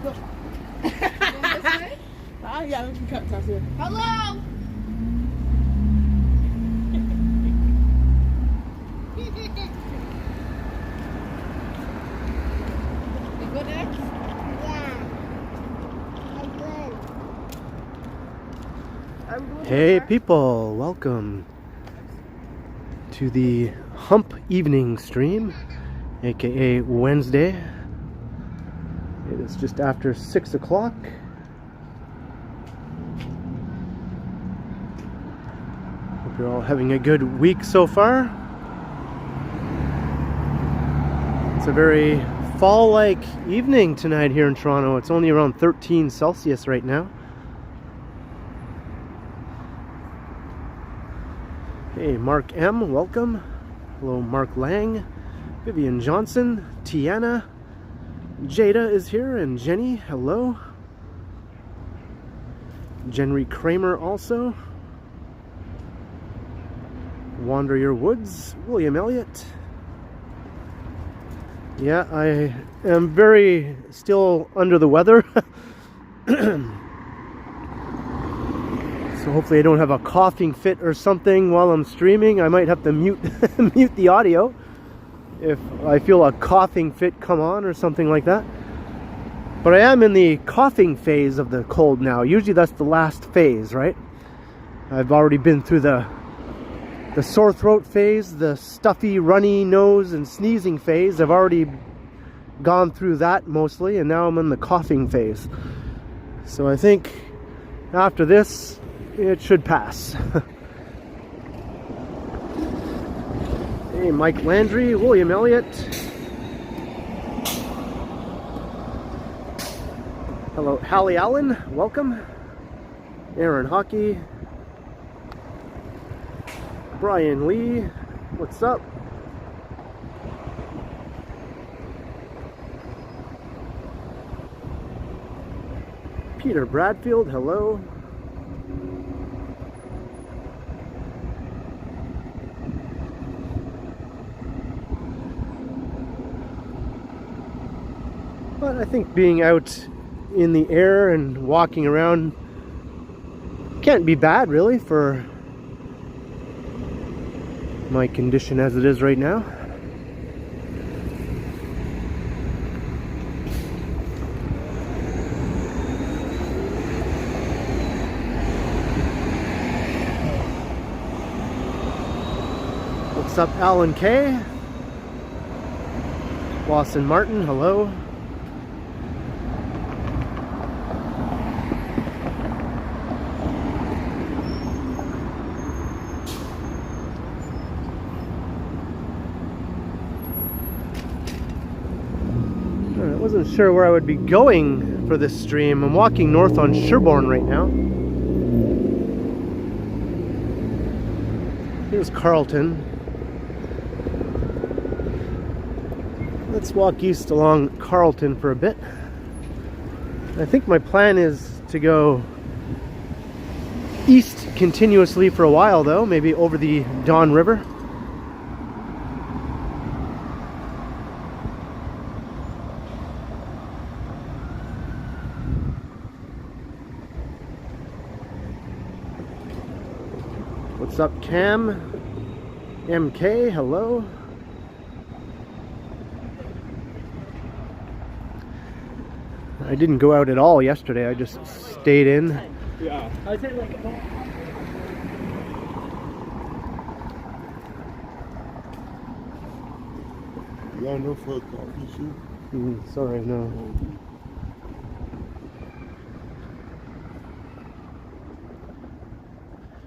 Look. Yeah, we can cut across here. Hello! You good, Nick? Yeah. I'm good. Hey people, welcome to the Hump Evening Stream, aka Wednesday. It is just after 6 o'clock. Hope you're all having a good week so far. It's a very fall-like evening tonight here in Toronto. It's only around 13 Celsius right now. Hey, Mark M, welcome. Hello, Mark Lang, Vivian Johnson, Tiana, Jada is here, and Jenny, hello. Jenry Kramer also. Wander Your Woods, William Elliott. Yeah, I am very still under the weather. So hopefully I don't have a coughing fit or something while I'm streaming. I might have to mute mute the audio if I feel a coughing fit come on or something like that. But I am in the coughing phase of the cold now. Usually that's the last phase, right? I've already been through the sore throat phase, the stuffy, runny nose and sneezing phase. I've already gone through that mostly, and now I'm in the coughing phase. So I think after this, it should pass. Hey, Mike Landry, William Elliott. Hello, Hallie Allen, welcome. Aaron Hockey. Brian Lee, what's up? Peter Bradfield, hello. But I think being out in the air and walking around can't be bad really for my condition as it is right now. What's up, Alan K? Lawson Martin, hello. I wasn't sure where I would be going for this stream. I'm walking north on Sherbourne right now. Here's Carlton. Let's walk east along Carlton for a bit. I think my plan is to go east continuously for a while though, maybe over the Don River. What's up, Cam? MK, hello. I didn't go out at all yesterday. I just stayed in. Yeah. I'd say like You got enough for a coffee soup? Sorry, no.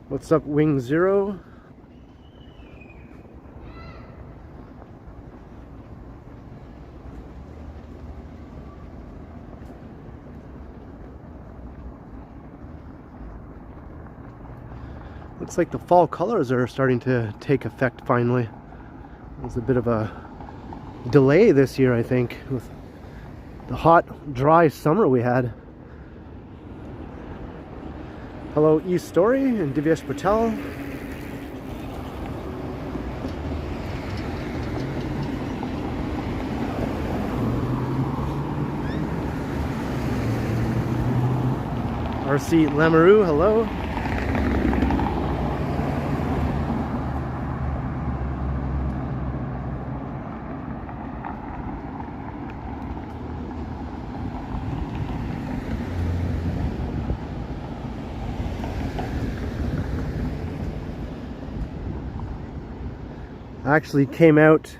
What's up, Wing Zero? Looks like the fall colors are starting to take effect finally. There's a bit of a delay this year, I think, with the hot, dry summer we had. Hello, East Story and Divyesh Patel. RC Lamoureux, hello. I actually came out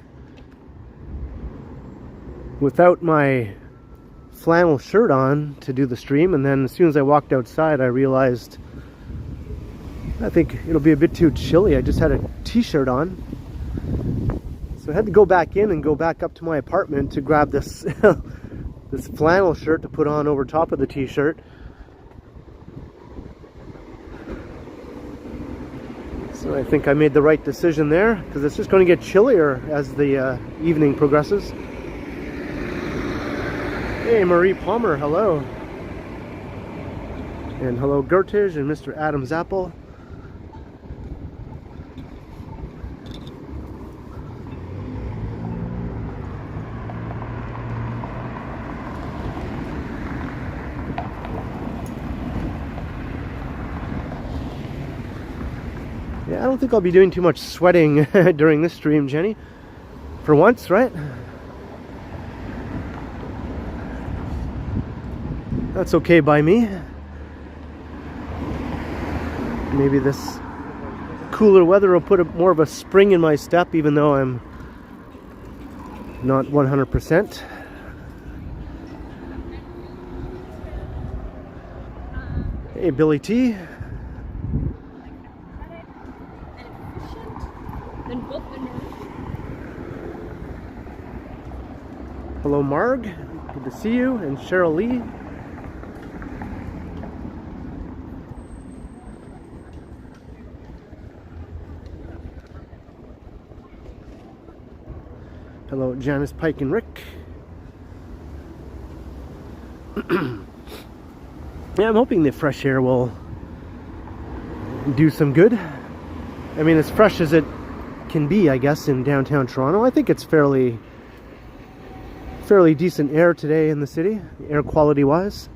without my flannel shirt on to do the stream, and then as soon as I walked outside I realized I think it'll be a bit too chilly. I just had a t-shirt on, so I had to go back in and go back up to my apartment to grab this this flannel shirt to put on over top of the t-shirt. So I think I made the right decision there, because it's just going to get chillier as the evening progresses. Hey, Marie Palmer, hello. And hello, Gertige and Mr. Adam's Apple. Yeah, I don't think I'll be doing too much sweating during this stream, Jenny. For once, right? That's okay by me. Maybe this cooler weather will put more of a spring in my step, even though I'm not 100%. Hey, Billy T. Hello, Marg. Good to see you. And Cheryl Lee. Hello, Janice, Pike, and Rick. Yeah, I'm hoping the fresh air will do some good. I mean, as fresh as it can be, I guess, in downtown Toronto. I think it's fairly decent air today in the city, air quality wise.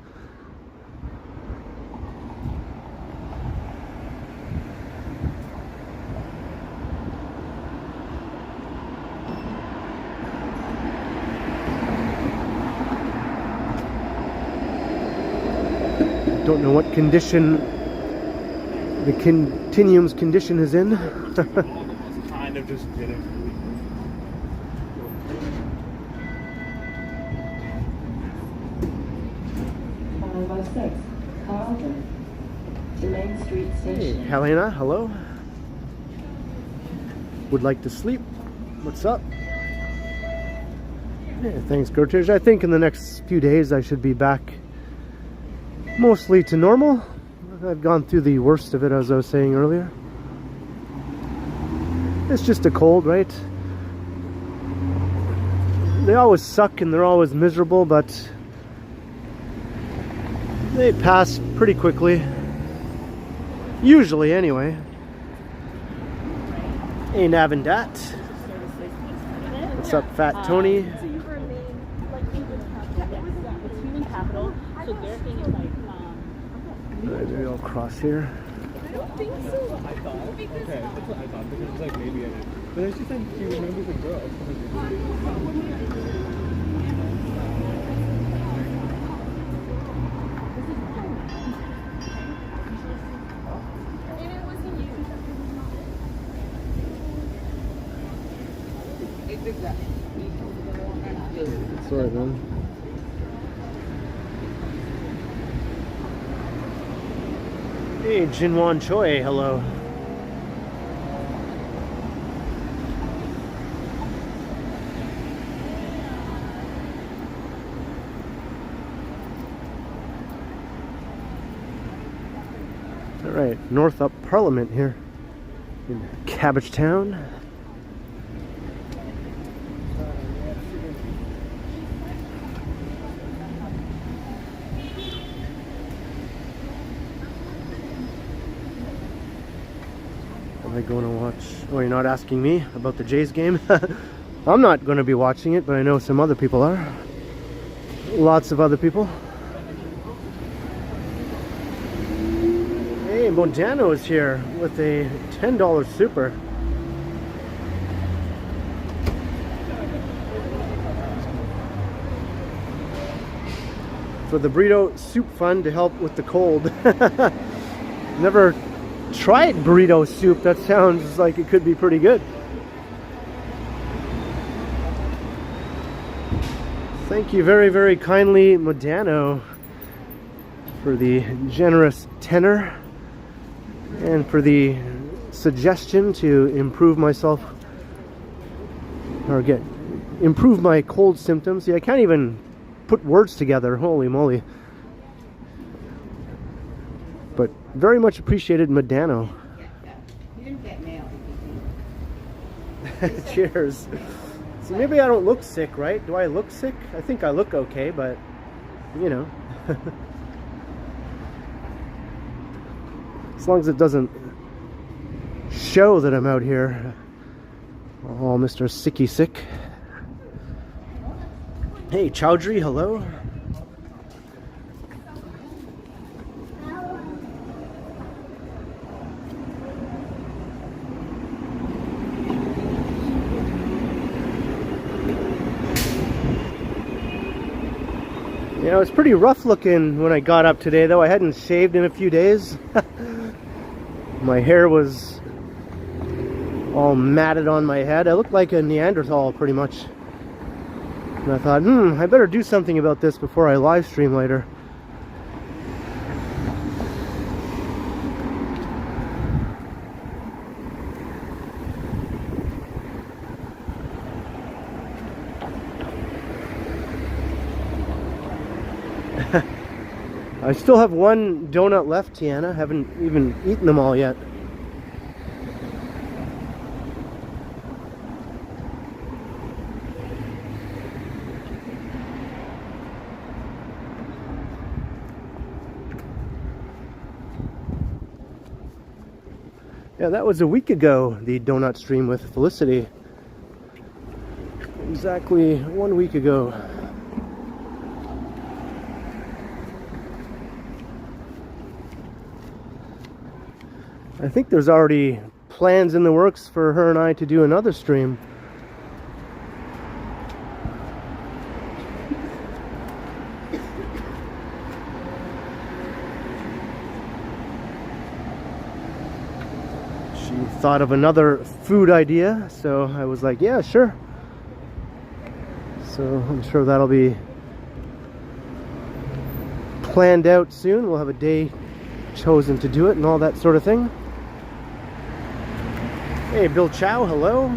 Don't know what condition the Continuum's condition is in. Kind of just did it. 506 Carlton to Main Street Station. Hey, Helena, hello. Would like to sleep. What's up? Yeah, thanks, Gertrude. I think in the next few days I should be back mostly to normal. I've gone through the worst of it, as I was saying earlier. It's just a cold, right? They always suck and they're always miserable, but they pass pretty quickly. Usually, anyway. Hey, Navindat. What's up, Fat Tony? Alright, maybe I'll cross here. I don't think so. I thought. Okay, that's what I thought. Because it's like maybe I did. But then she said she remembers a girl. Sorry, man. Hey, Jinwan Choi, hello. All right, north up Parliament here in Cabbagetown. Am I going to watch? Oh, you're not asking me about the Jays game? I'm not going to be watching it, but I know some other people are. Lots of other people. Modano is here with a $10 super. For the burrito soup fund to help with the cold. Never tried burrito soup. That sounds like it could be pretty good. Thank you very, very kindly, Modano, for the generous tenor and for the suggestion to improve myself or improve my cold symptoms. See, I can't even put words together. Holy moly. But very much appreciated, Modano. Cheers. So maybe I don't look sick, right? Do I look sick? I think I look okay, but you know. As long as it doesn't show that I'm out here all Mr. Sicky sick. Hey, Chowdhury, hello. Yeah, it was pretty rough looking when I got up today, though. I hadn't shaved in a few days. My hair was all matted on my head. I looked like a Neanderthal, pretty much. And I thought, I better do something about this before I live stream later. I still have one donut left, Tiana. Haven't even eaten them all yet. Yeah, that was a week ago, the donut stream with Felicity. Exactly 1 week ago. I think there's already plans in the works for her and I to do another stream. She thought of another food idea, so I was like, yeah, sure. So I'm sure that'll be planned out soon. We'll have a day chosen to do it and all that sort of thing. Hey, Bill Chow, hello.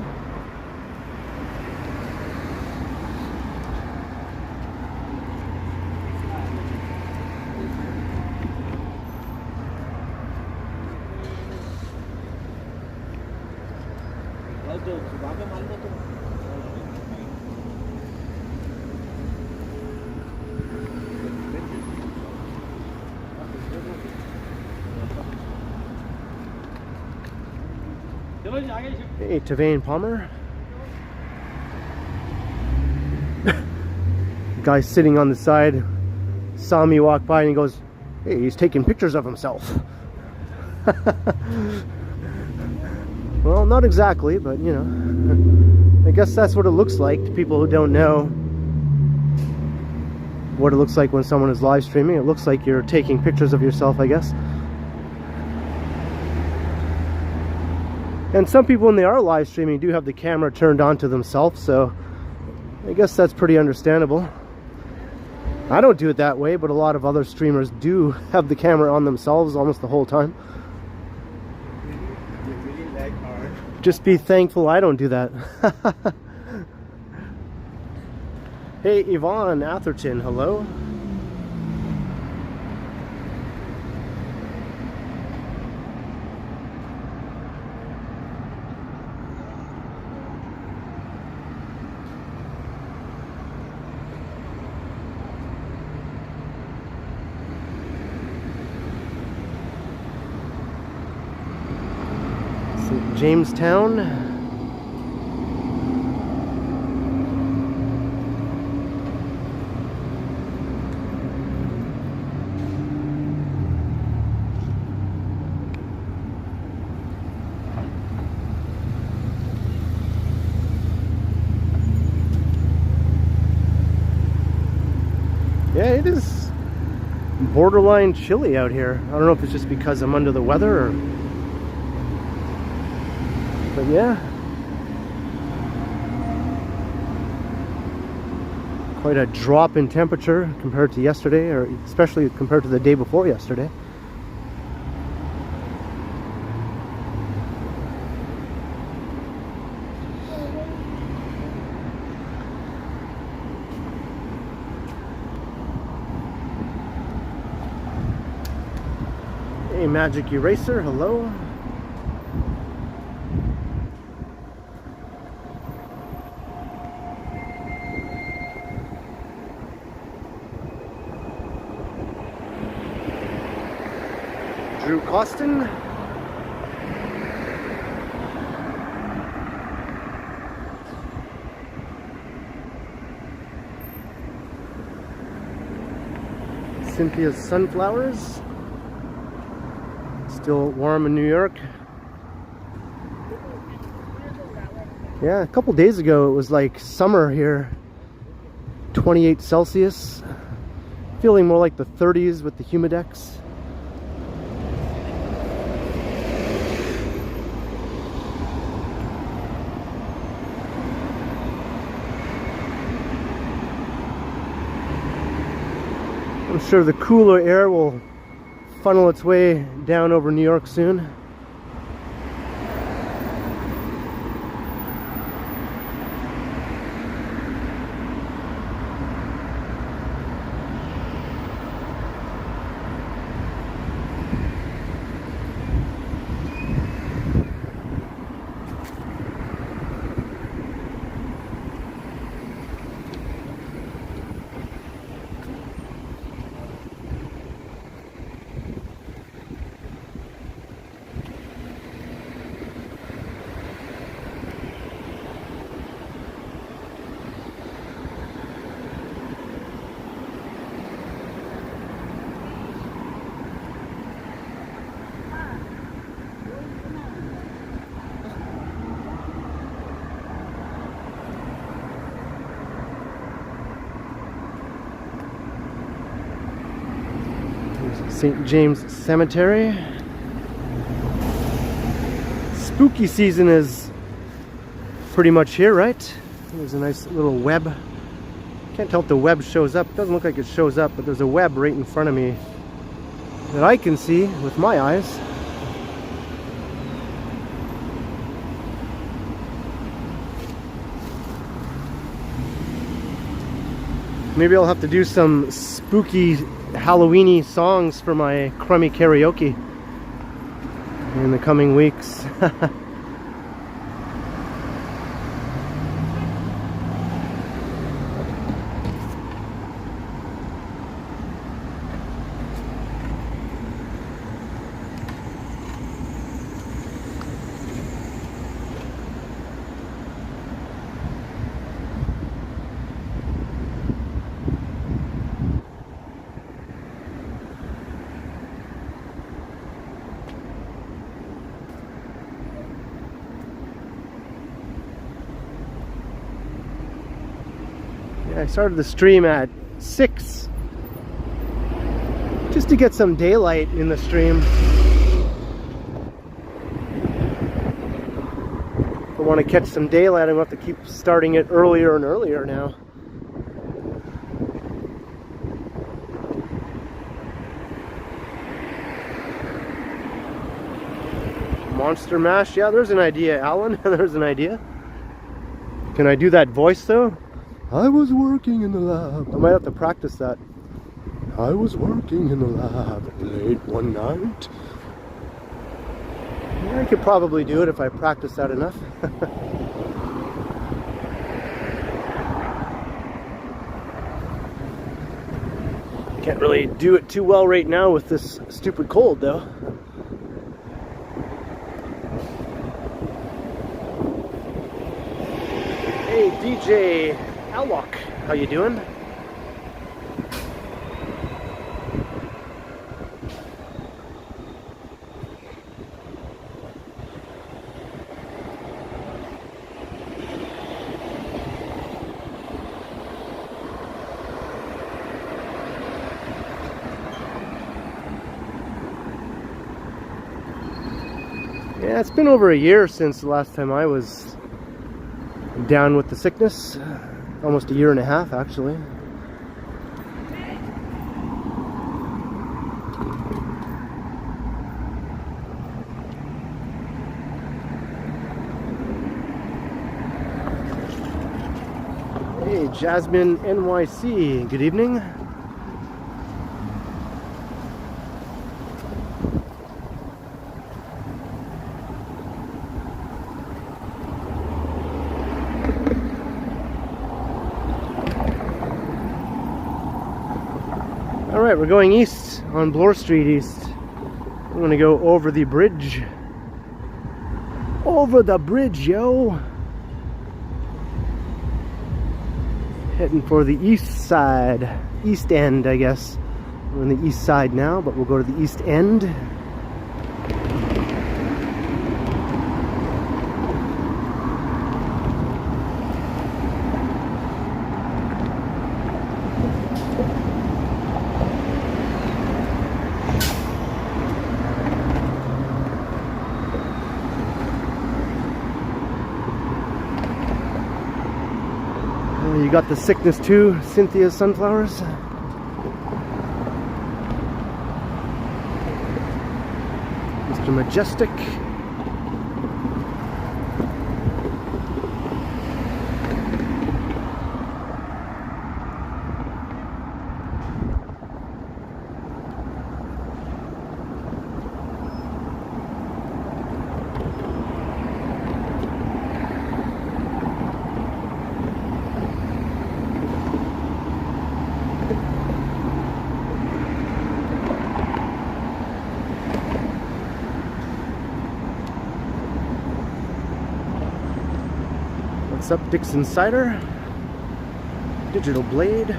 Hey, Tavain Palmer. Guy sitting on the side saw me walk by and he goes, hey, he's taking pictures of himself. Well, not exactly, but you know, I guess that's what it looks like to people who don't know what it looks like when someone is live streaming. It looks like you're taking pictures of yourself, I guess. And some people, when they are live streaming, do have the camera turned on to themselves, so I guess that's pretty understandable. I don't do it that way, but a lot of other streamers do have the camera on themselves almost the whole time. Just be thankful I don't do that. Hey, Yvonne Atherton, hello. Jamestown. Yeah, it is borderline chilly out here. I don't know if it's just because I'm under the weather or... But yeah. Quite a drop in temperature compared to yesterday, or especially compared to the day before yesterday. Hey, Magic Eraser, hello. Drew Costin. Cynthia's Sunflowers. Still warm in New York. Yeah, a couple days ago it was like summer here. 28 Celsius. Feeling more like the 30s with the humidex. I'm sure the cooler air will funnel its way down over New York soon. St. James Cemetery. Spooky season is pretty much here, right? There's a nice little web. Can't tell if the web shows up. It doesn't look like it shows up, but there's a web right in front of me that I can see with my eyes. Maybe I'll have to do some spooky Halloweeny songs for my crummy karaoke in the coming weeks. I started the stream at 6 just to get some daylight in the stream. If I want to catch some daylight, I'm going to have to keep starting it earlier and earlier now. Monster Mash, yeah, there's an idea, Alan. There's an idea. Can I do that voice though? I was working in the lab. I might have to practice that. I was working in the lab late one night. Yeah, I could probably do it if I practice that enough. Can't really do it too well right now with this stupid cold though. Hey DJ Alloc, how you doing? Yeah, it's been over a year since the last time I was down with the sickness. Almost a year and a half, actually. Hey, Jasmine NYC, good evening. Alright, we're going east on Bloor Street East. I'm going to go over the bridge. Over the bridge, yo! Heading for the east side. East end, I guess. We're on the east side now, but we'll go to the east end. You got the sickness too, Cynthia's sunflowers. Mr. Majestic. What's up, Dixon Cider? Digital Blade.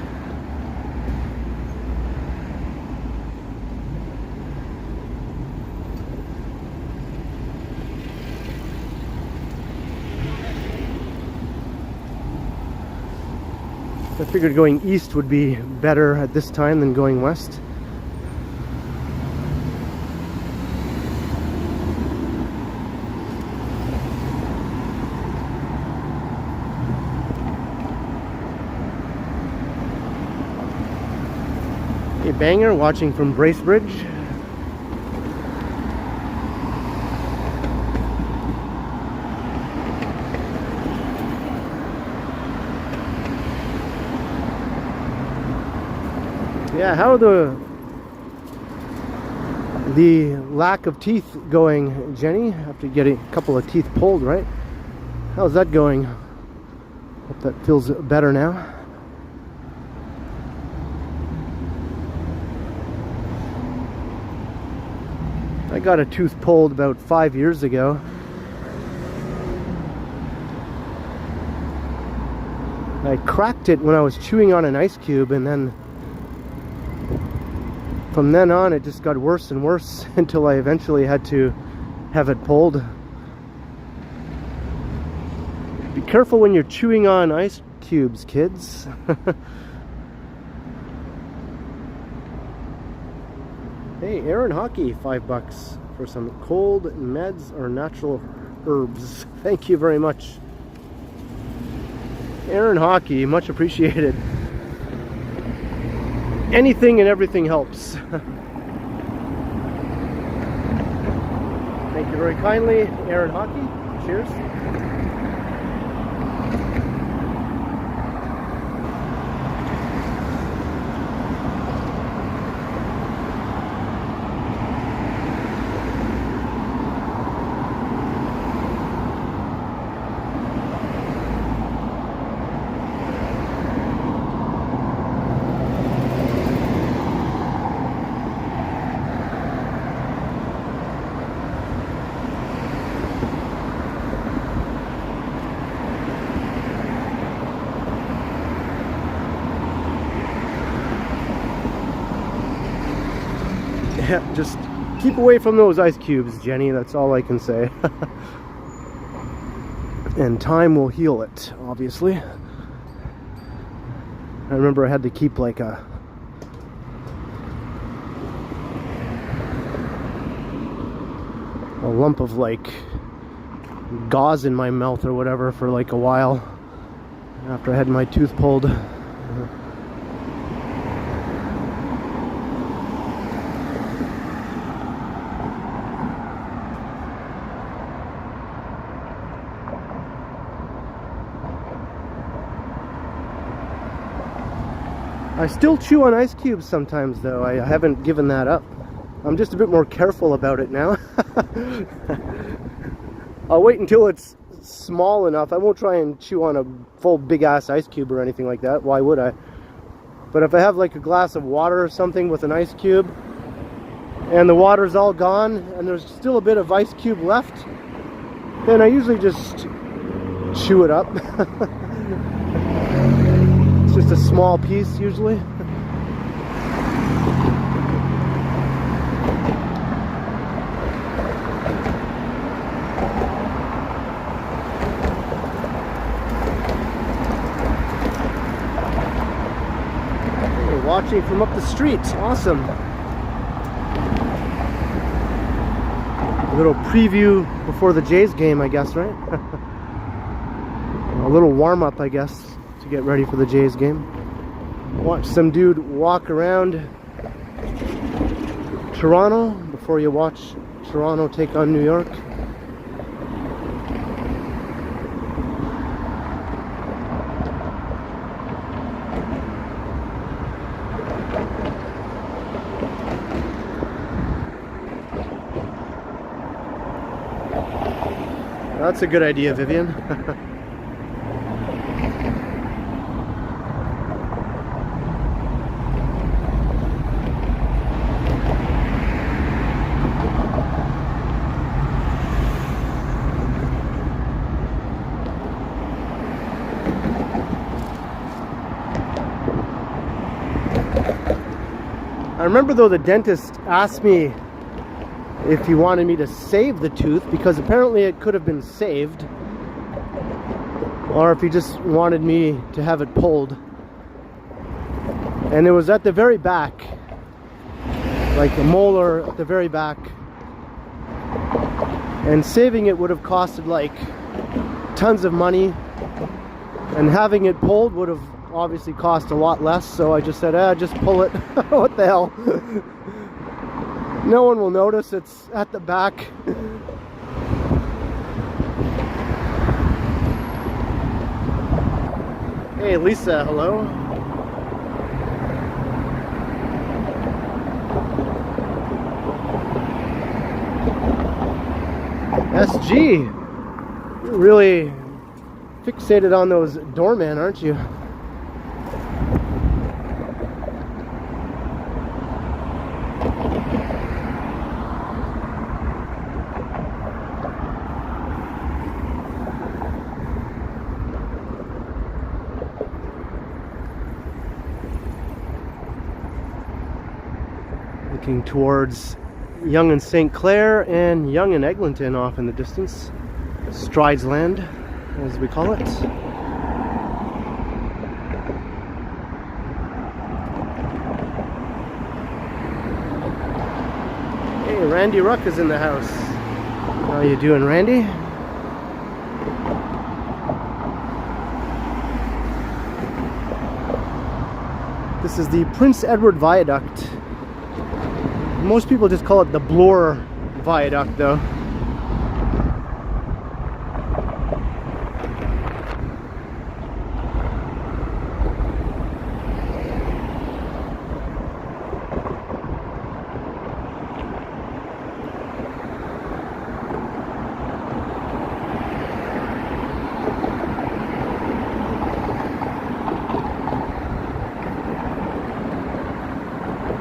I figured going east would be better at this time than going west. Hey, Banger, watching from Bracebridge. Yeah, how are the lack of teeth going, Jenny? After getting a couple of teeth pulled, right? How's that going? Hope that feels better now. I got a tooth pulled about 5 years ago. I cracked it when I was chewing on an ice cube, and then from then on it just got worse and worse until I eventually had to have it pulled. Be careful when you're chewing on ice cubes, kids. Hey, Aaron Hockey, $5 for some cold meds or natural herbs. Thank you very much. Aaron Hockey, much appreciated. Anything and everything helps. Thank you very kindly, Aaron Hockey. Cheers. Yeah, just keep away from those ice cubes, Jenny. That's all I can say. And time will heal it, obviously. I remember I had to keep like a lump of like gauze in my mouth or whatever for like a while after I had my tooth pulled. I still chew on ice cubes sometimes though. I haven't given that up. I'm just a bit more careful about it now. I'll wait until it's small enough. I won't try and chew on a full big ass ice cube or anything like that. Why would I? But if I have like a glass of water or something with an ice cube and the water's all gone and there's still a bit of ice cube left, then I usually just chew it up. It's just a small piece usually. Hey, watching from up the street, awesome. A little preview before the Jays game, I guess, right? A little warm up, I guess, to get ready for the Jays game. Watch some dude walk around Toronto before you watch Toronto take on New York. That's a good idea, Vivian. I remember though the dentist asked me if he wanted me to save the tooth, because apparently it could have been saved, or if he just wanted me to have it pulled. And it was at the very back, like a molar at the very back, and saving it would have costed like tons of money, and having it pulled would have obviously cost a lot less. So I just said, just pull it. What the hell. No one will notice, it's at the back. Hey Lisa, hello. SG, you're really fixated on those doormen, aren't you? Looking towards Yonge and St. Clair and Yonge and Eglinton off in the distance. Strides Land, as we call it. Hey, Randy Ruck is in the house. How you doing, Randy? This is the Prince Edward Viaduct. Most people just call it the Bloor Viaduct though.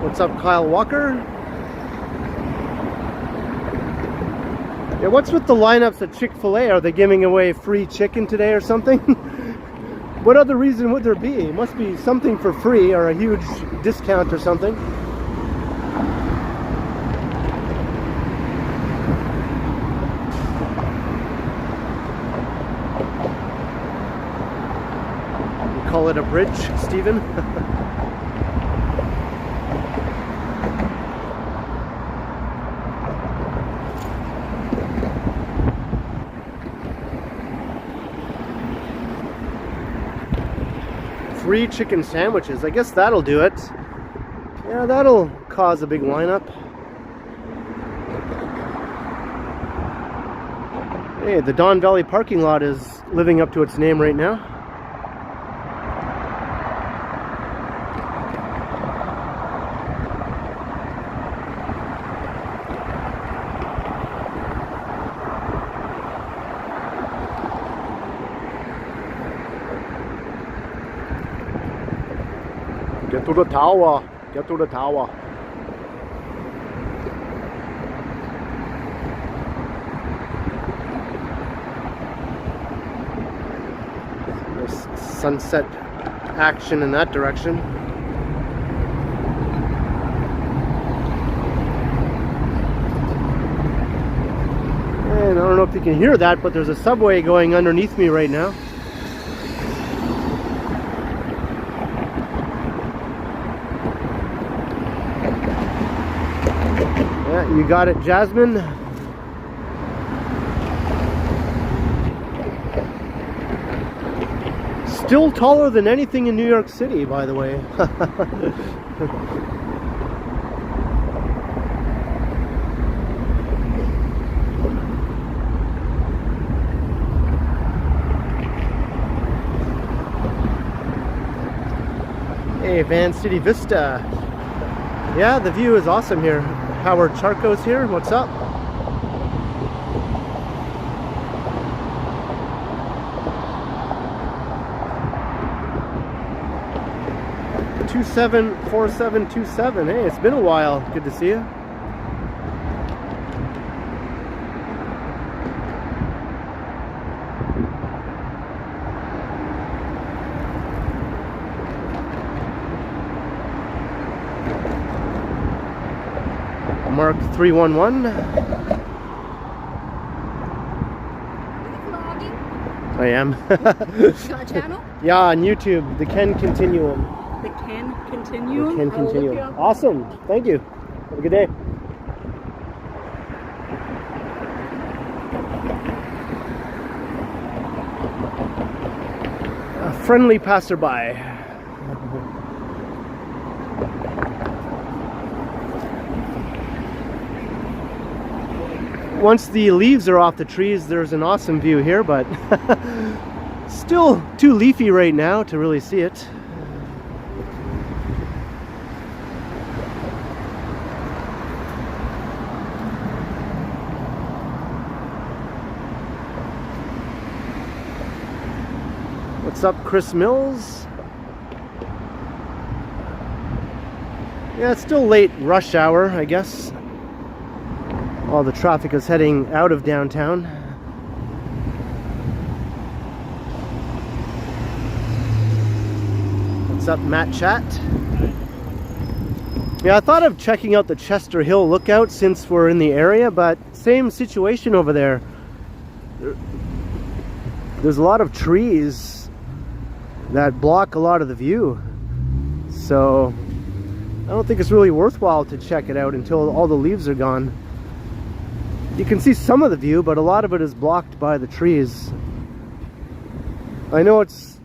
What's up, Kyle Walker? Yeah, what's with the lineups at Chick-fil-A? Are they giving away free chicken today or something? What other reason would there be? It must be something for free or a huge discount or something. You call it a bridge, Stephen? 3 chicken sandwiches. I guess that'll do it. Yeah, that'll cause a big lineup. Hey, the Don Valley parking lot is living up to its name right now. Get to the tower. Get to the tower. There's sunset action in that direction. And I don't know if you can hear that, but there's a subway going underneath me right now. You got it, Jasmine. Still taller than anything in New York City, by the way. Hey, Van City Vista. Yeah, the view is awesome here. Howard Charco's here. What's up? $274727. Hey, it's been a while. Good to see you. Mark 311. Vlogging? I am. You got a channel? Yeah, on YouTube, the Ken Continuum. The Ken Continuum? The Ken I'll look you Continuum. up. Awesome. Thank you. Have a good day. A friendly passerby. Once the leaves are off the trees, there's an awesome view here, but still too leafy right now to really see it. What's up, Chris Mills? Yeah, it's still late rush hour, I guess. All the traffic is heading out of downtown. What's up, Matt Chat? Yeah, I thought of checking out the Chester Hill Lookout since we're in the area, but same situation over there. There's a lot of trees that block a lot of the view. So I don't think it's really worthwhile to check it out until all the leaves are gone. You can see some of the view, but a lot of it is blocked by the trees. I know it's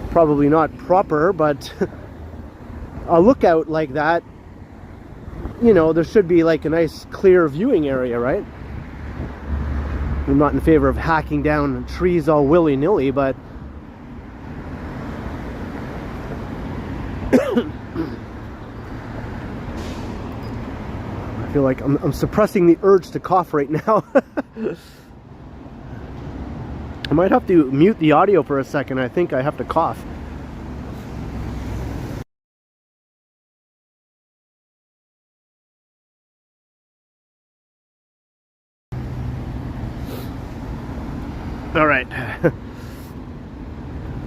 probably not proper, but a lookout like that, you know, there should be like a nice clear viewing area, right? I'm not in favor of hacking down trees all willy-nilly, but I feel like I'm suppressing the urge to cough right now. I might have to mute the audio for a second. I think I have to cough. All right.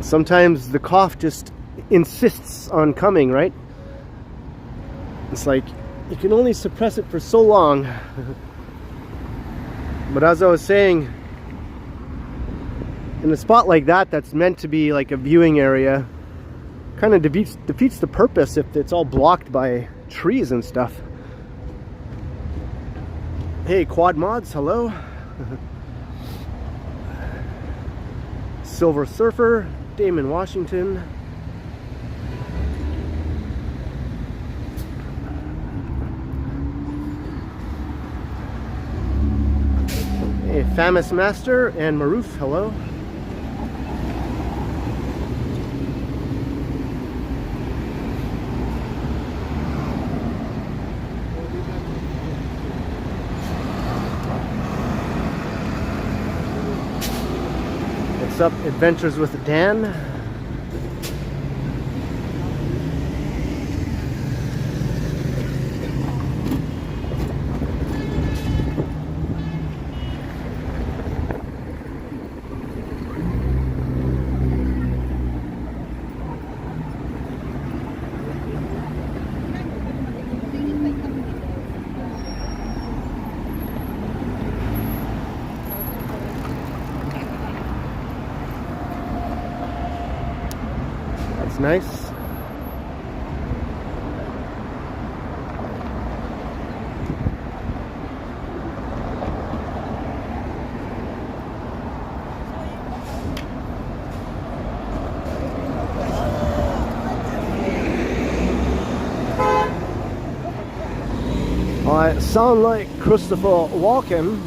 Sometimes the cough just insists on coming, right? It's like you can only suppress it for so long. But as I was saying, in a spot like that that's meant to be like a viewing area, kind of defeats the purpose if it's all blocked by trees and stuff. Hey, Quad Mods, hello. Silver Surfer, Damon Washington. Hey, Famous Master and Maroof, hello. What's up, Adventures with Dan? Nice. I sound like Christopher Walken.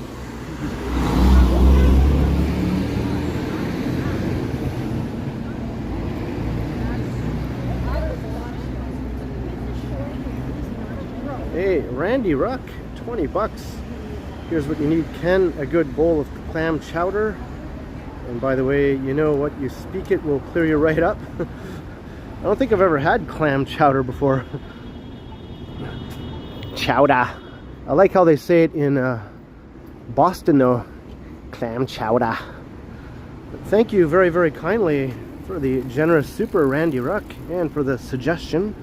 Hey, Randy Ruck, 20 bucks. Here's what you need, Ken, a good bowl of clam chowder. And by the way, you know what you speak it will clear you right up. I don't think I've ever had clam chowder before. Chowder. I like how they say it in Boston though. Clam chowder. But thank you very, very kindly for the generous super Randy Ruck and for the suggestion.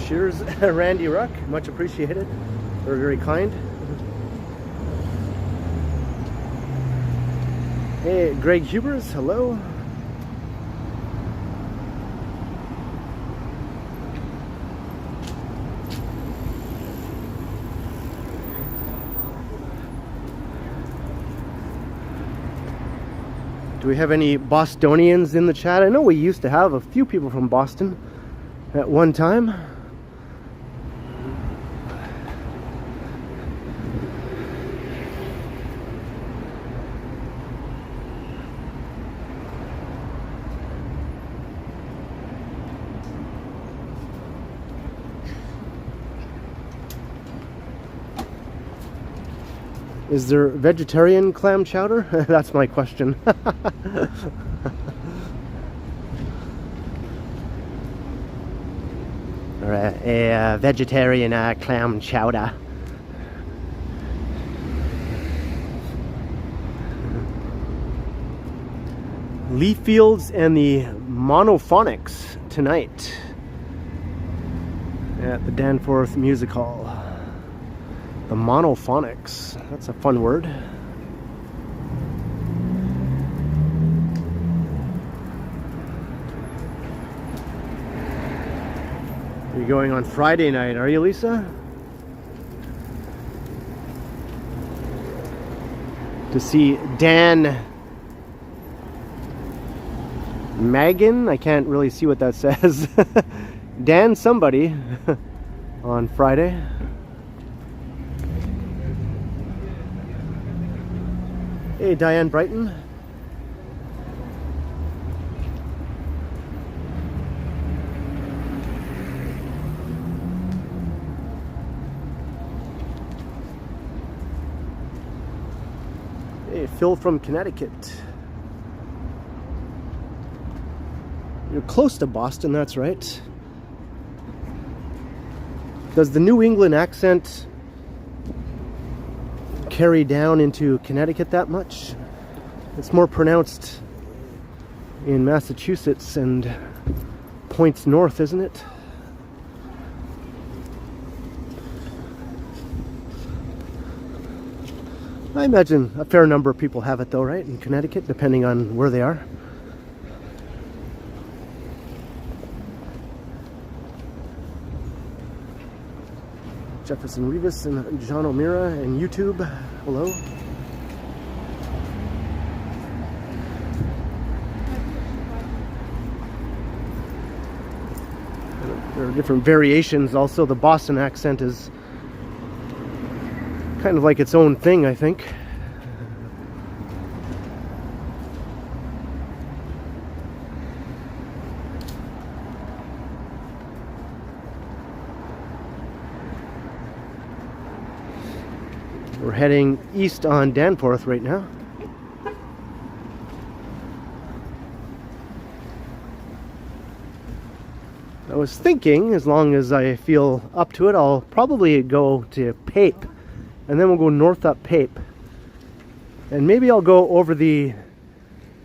Cheers, Randy Ruck. Much appreciated. Very, very kind. Hey, Greg Hubers. Hello. Do we have any Bostonians in the chat? I know we used to have a few people from Boston at one time. Is there vegetarian clam chowder? That's my question. Or a vegetarian clam chowder. Leaf Fields and the Monophonics tonight at the Danforth Music Hall. The Monophonics. That's a fun word. You're going on Friday night, are you, Lisa? To see Dan Magan? I can't really see what that says. Dan somebody on Friday. Hey, Diane Brighton. Hey, Phil from Connecticut. You're close to Boston, that's right. Does the New England accent carry down into Connecticut that much? It's more pronounced in Massachusetts and points north, isn't it? I imagine a fair number of people have it though, right? In Connecticut, depending on where they are. Jefferson Rivas and John O'Meara and YouTube. Hello. There are different variations also. The Boston accent is kind of like its own thing, I think. We're heading east on Danforth right now. I was thinking, as long as I feel up to it, I'll probably go to Pape, and then we'll go north up Pape. And maybe I'll go over the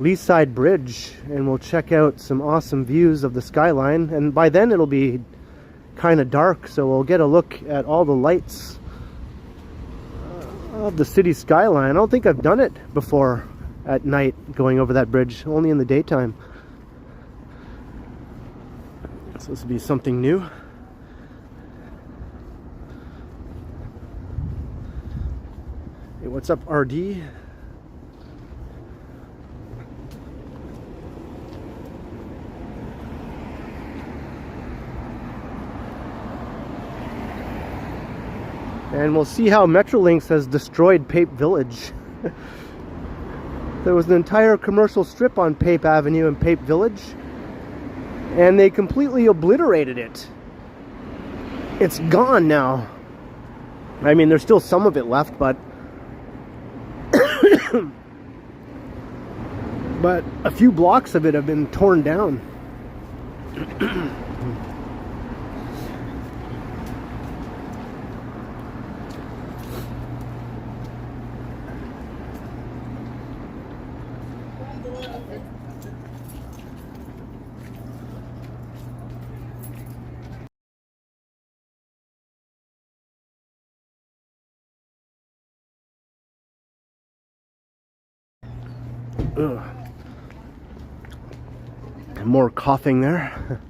Leaside Bridge, and we'll check out some awesome views of the skyline. And by then it'll be kind of dark, so we'll get a look at all the lights of the city skyline. I don't think I've done it before at night, going over that bridge, only in the daytime. So this will be something new. Hey, what's up, RD? And we'll see how Metrolinx has destroyed Pape Village. There was an entire commercial strip on Pape Avenue and Pape Village, and they completely obliterated it. It's gone now. I mean, there's still some of it left, but but a few blocks of it have been torn down. Ugh. More coughing there.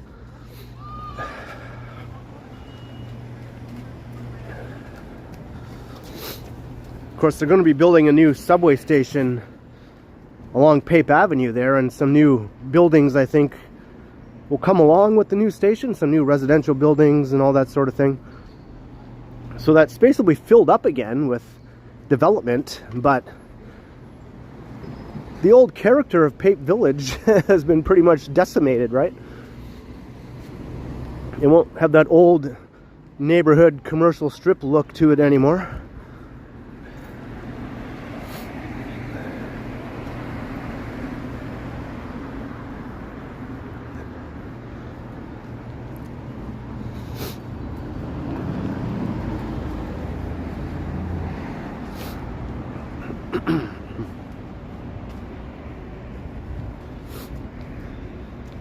Of course, they're going to be building a new subway station along Pape Avenue there, and some new buildings, I think, will come along with the new station, some new residential buildings and all that sort of thing. So that space will be filled up again with development, but the old character of Pape Village has been pretty much decimated, right? It won't have that old neighborhood commercial strip look to it anymore.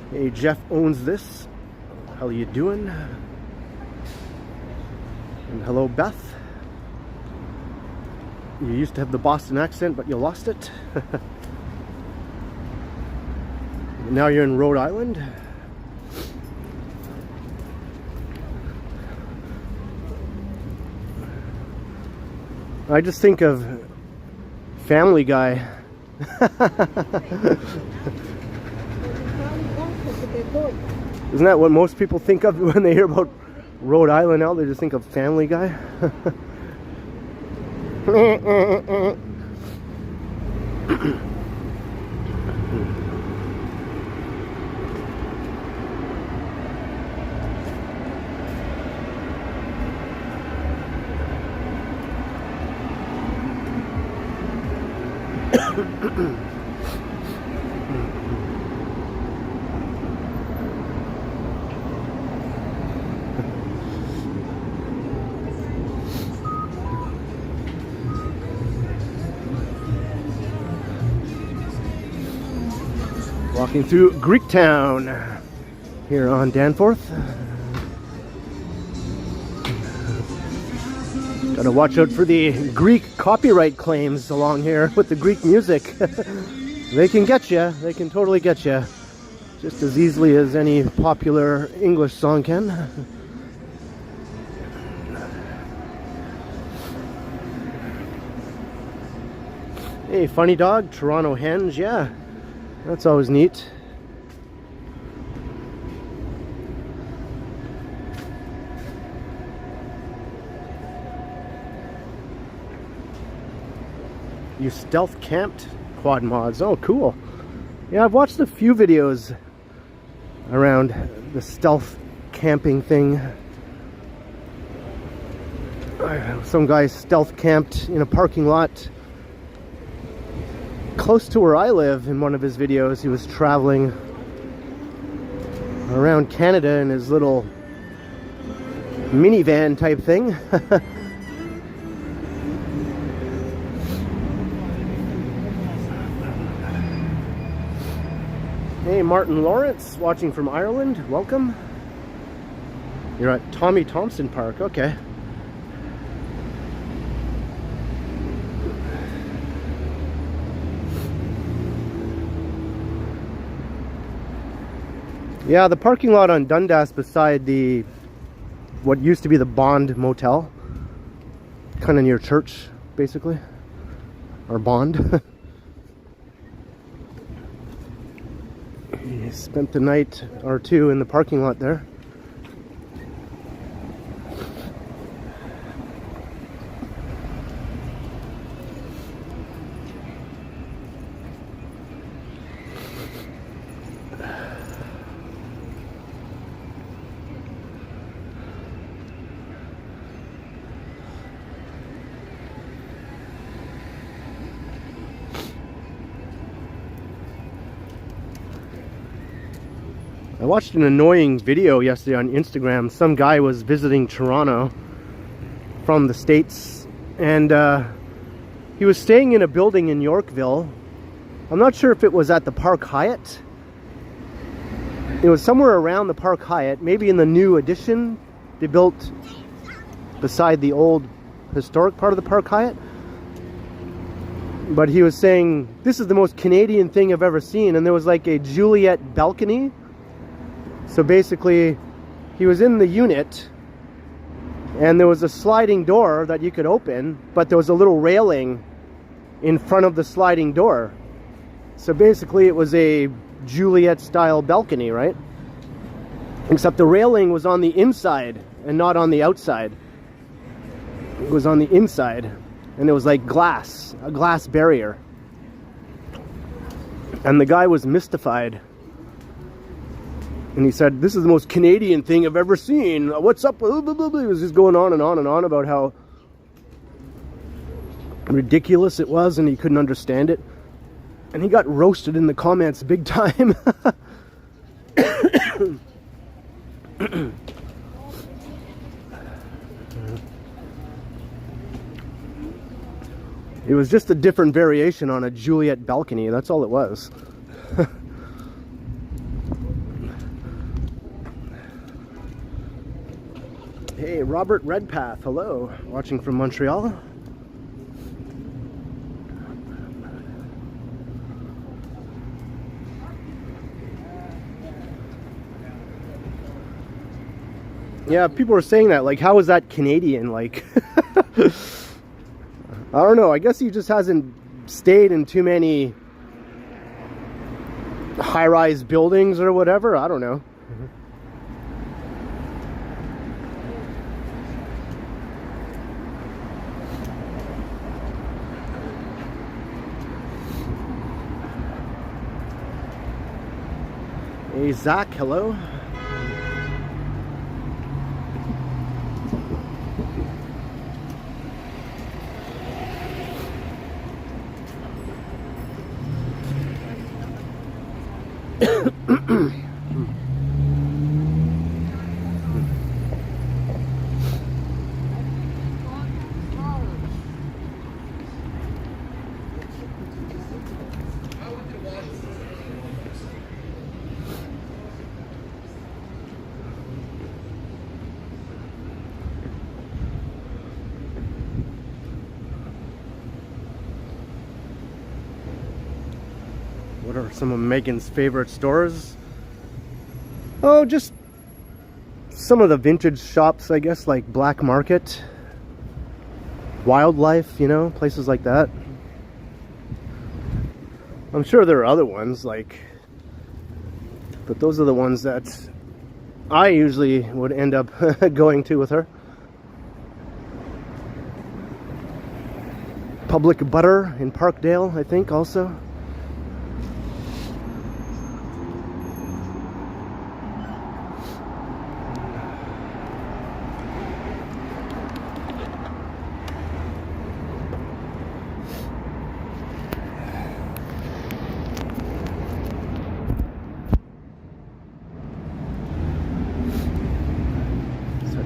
Hey, Jeff owns this. How you doing? And hello, Beth. You used to have the Boston accent, but you lost it. Now you're in Rhode Island. I just think of Family Guy. Isn't that what most people think of when they hear about Rhode Island now? They just think of Family Guy. Walking through Greektown here on Danforth. Gotta watch out for the Greek copyright claims along here with the Greek music. They can get you. They can totally get you. Just as easily as any popular English song can. Hey, funny dog, Toronto hens, yeah. That's always neat. You stealth camped quad mods. Oh, cool. Yeah, I've watched a few videos around the stealth camping thing. Some guy stealth camped in a parking lot close to where I live in one of his videos. He was traveling around Canada in his little minivan type thing. Hey, Martin Lawrence, watching from Ireland. Welcome. You're at Tommy Thompson Park. Okay. Yeah, the parking lot on Dundas beside the what used to be the Bond Motel, kind of near church, basically, or Bond. He spent the night or two in the parking lot there. I watched an annoying video yesterday on Instagram. Some guy was visiting Toronto from the States, and he was staying in a building in Yorkville. I'm not sure if it was at the Park Hyatt. It was somewhere around the Park Hyatt, maybe in the new addition they built beside the old historic part of the Park Hyatt. But he was saying, this is the most Canadian thing I've ever seen, and there was like a Juliet balcony. So basically, he was in the unit, and there was a sliding door that you could open, but there was a little railing in front of the sliding door. So basically, it was a Juliet-style balcony, right? Except the railing was on the inside and not on the outside. It was on the inside, and it was like glass, a glass barrier. And the guy was mystified. And he said, this is the most Canadian thing I've ever seen. What's up? He was just going on and on and on about how ridiculous it was and he couldn't understand it. And he got roasted in the comments big time. It was just a different variation on a Juliet balcony. That's all it was. Hey, Robert Redpath, hello, watching from Montreal. Yeah, people were saying that, like, how is that Canadian? Like, I don't know, I guess he just hasn't stayed in too many high-rise buildings or whatever, I don't know. Hey, Zach, hello. What are some of Megan's favorite stores? Oh, just some of the vintage shops, I guess, like Black Market, Wildlife, you know, places like that. I'm sure there are other ones, like, but those are the ones that I usually would end up going to with her. Public Butter in Parkdale, I think, also.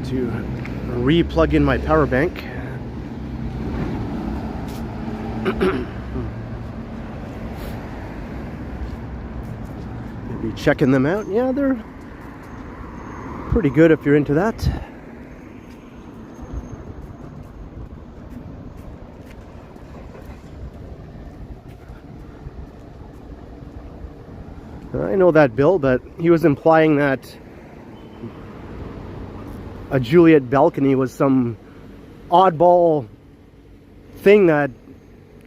To re-plug in my power bank. Maybe checking them out. Yeah, they're pretty good if you're into that. I know that Bill, but he was implying that a Juliet balcony was some oddball thing that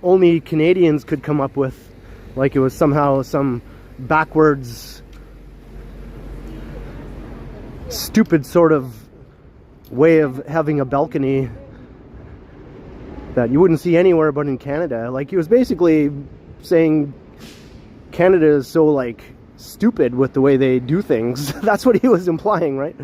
only Canadians could come up with. Like it was somehow some backwards, stupid sort of way of having a balcony that you wouldn't see anywhere but in Canada. Like he was basically saying Canada is so like stupid with the way they do things. That's what he was implying, right?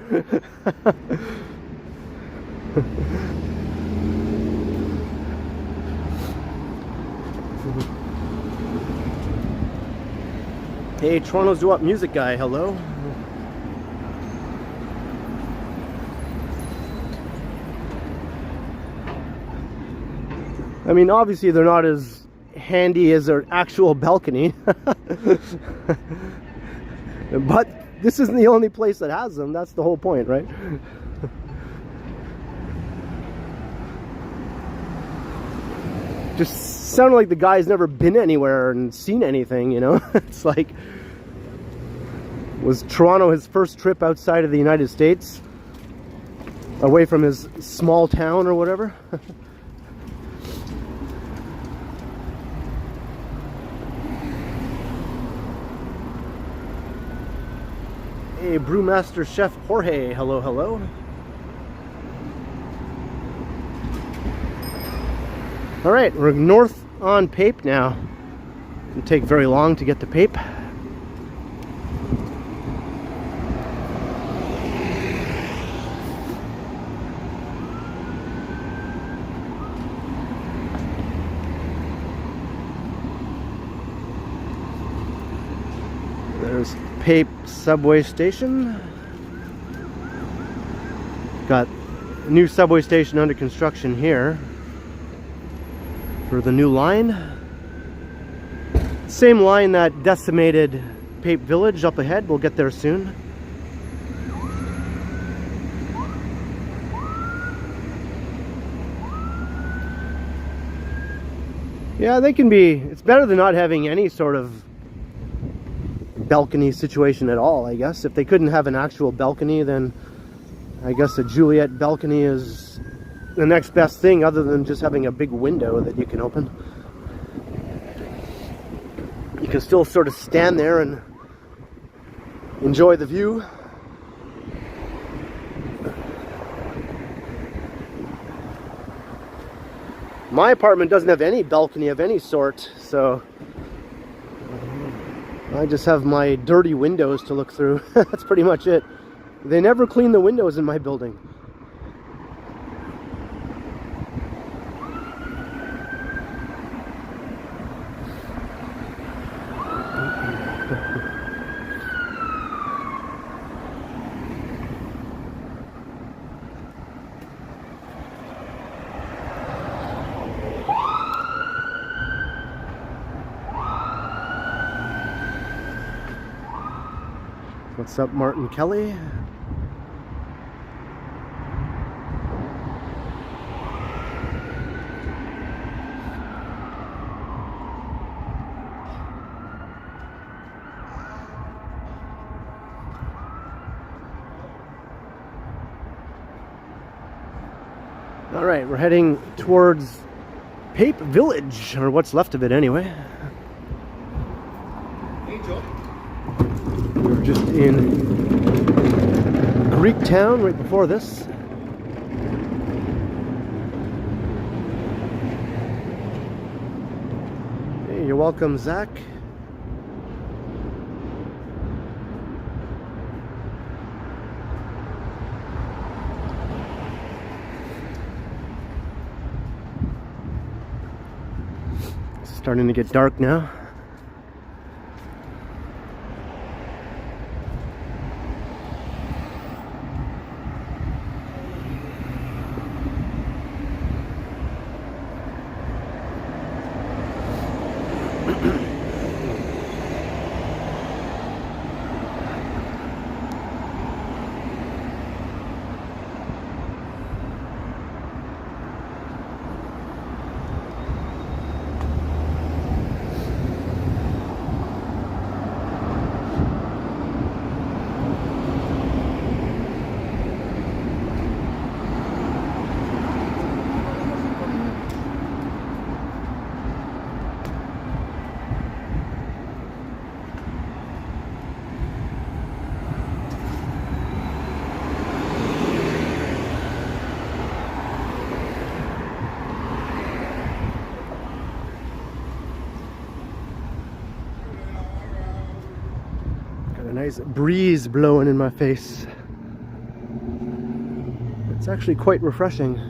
Hey, Toronto's Do Up Music Guy, hello. I mean, obviously they're not as handy as their actual balcony. But this isn't the only place that has them. That's the whole point, right? Just sounded like the guy's never been anywhere and seen anything, you know? It's like, was Toronto his first trip outside of the United States? Away from his small town or whatever? Hey, Brewmaster Chef Jorge, hello, hello. All right, we're north on Pape now. Didn't take very long to get to Pape. There's Pape subway station. Got a new subway station under construction here for the new line. Same line that decimated Pape Village up ahead. We'll get there soon. Yeah, they can be, it's better than not having any sort of balcony situation at all, I guess. If they couldn't have an actual balcony, then I guess a Juliet balcony is the next best thing, other than just having a big window that you can open. You can still sort of stand there and enjoy the view. My apartment doesn't have any balcony of any sort, so I just have my dirty windows to look through. That's pretty much it. They never clean the windows in my building. What's up, Martin Kelly? All right, we're heading towards Pape Village, or what's left of it anyway. We were just in Greektown right before this. Hey, you're welcome, Zach. It's starting to get dark now. A nice breeze blowing in my face. It's actually quite refreshing.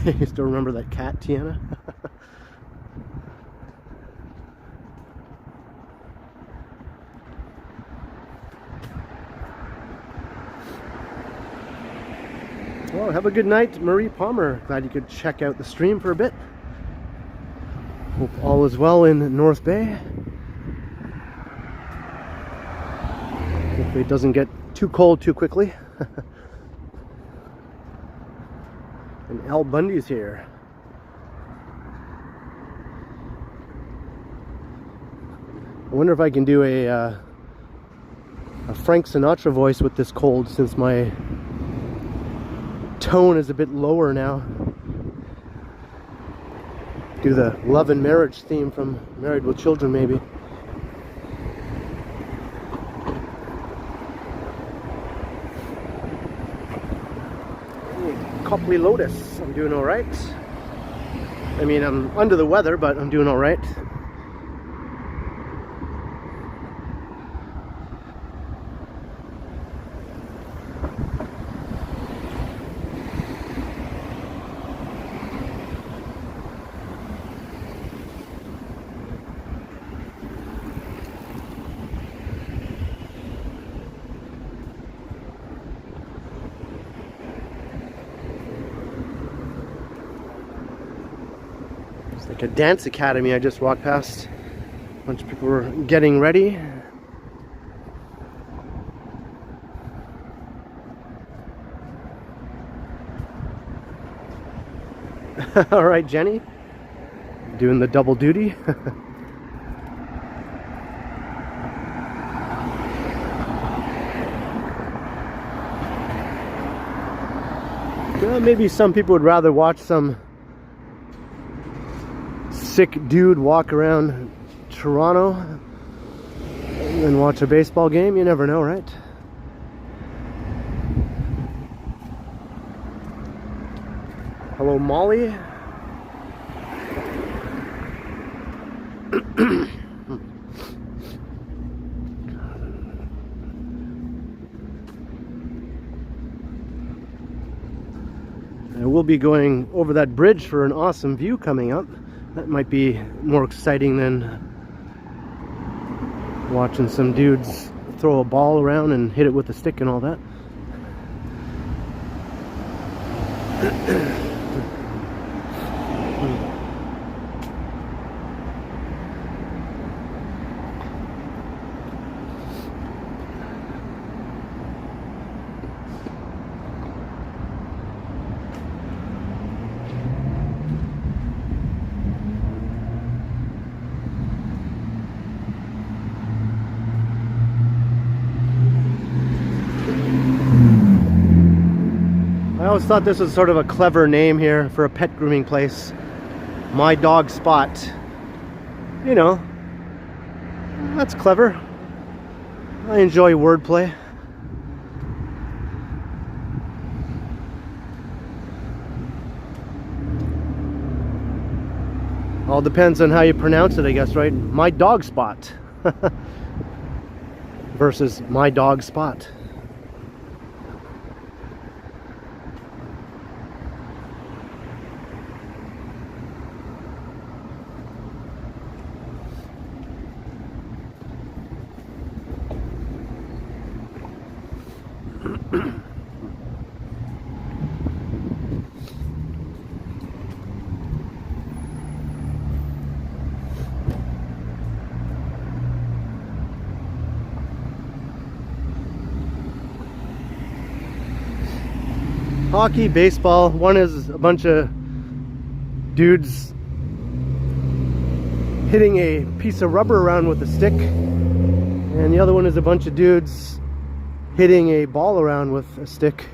You still remember that cat, Tiana? Well, have a good night, Marie Palmer. Glad you could check out the stream for a bit. Hope all is well in North Bay. Hopefully it doesn't get too cold too quickly. And Al Bundy's here. I wonder if I can do a Frank Sinatra voice with this cold, since my tone is a bit lower now. Do the love and marriage theme from Married with Children, maybe. Copley Lotus, I'm doing all right. I mean, I'm under the weather, but I'm doing all right. Like a dance academy I just walked past. A bunch of people were getting ready. All right, Jenny, doing the double duty. Well, maybe some people would rather watch some sick dude walk around Toronto and watch a baseball game. You never know, right? Hello, Molly. I will be going over that bridge for an awesome view coming up. That might be more exciting than watching some dudes throw a ball around and hit it with a stick and all that. always thought this was sort of a clever name here for a pet grooming place. My Dog Spot. You know, that's clever. I enjoy wordplay. All depends on how you pronounce it, I guess, right? My Dog Spot versus My Dog Spot. Hockey, baseball. One is a bunch of dudes hitting a piece of rubber around with a stick, and the other one is a bunch of dudes hitting a ball around with a stick.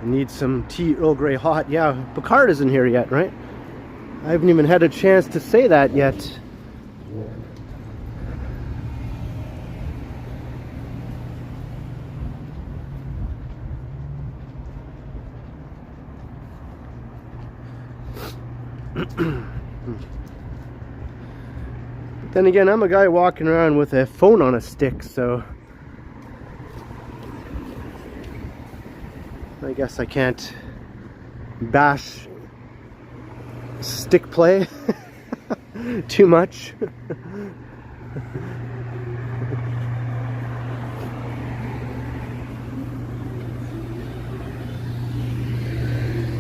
Need some tea, Earl Grey hot. Yeah, Picard isn't here yet, right? I haven't even had a chance to say that yet. Then again, I'm a guy walking around with a phone on a stick, so I guess I can't bash stick play too much.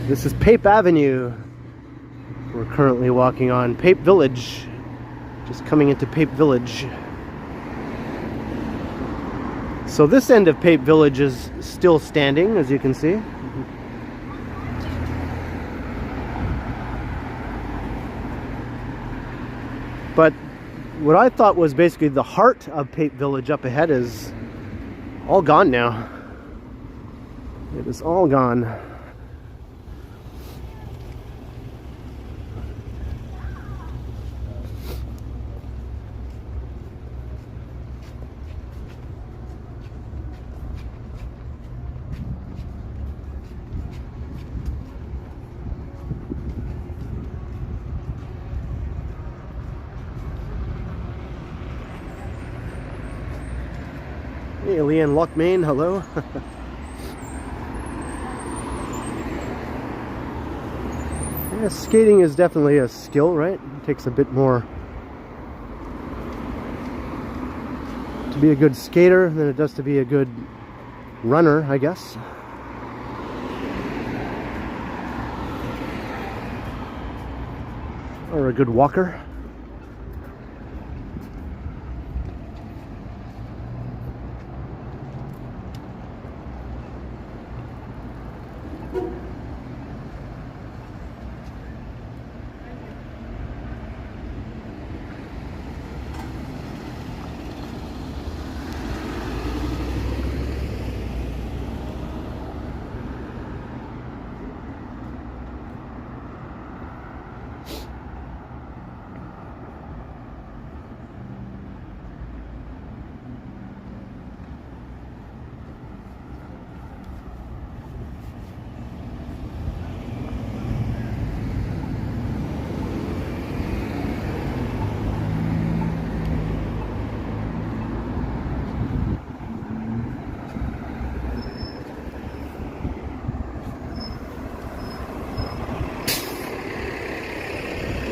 This is Pape Avenue. We're currently walking on Pape Village. Just coming into Pape Village. So this end of Pape Village is still standing, as you can see. But what I thought was basically the heart of Pape Village up ahead is all gone now. It is all gone. Hey, Leanne Lockmain, hello. Yeah, skating is definitely a skill, right? It takes a bit more to be a good skater than it does to be a good runner, I guess. Or a good walker.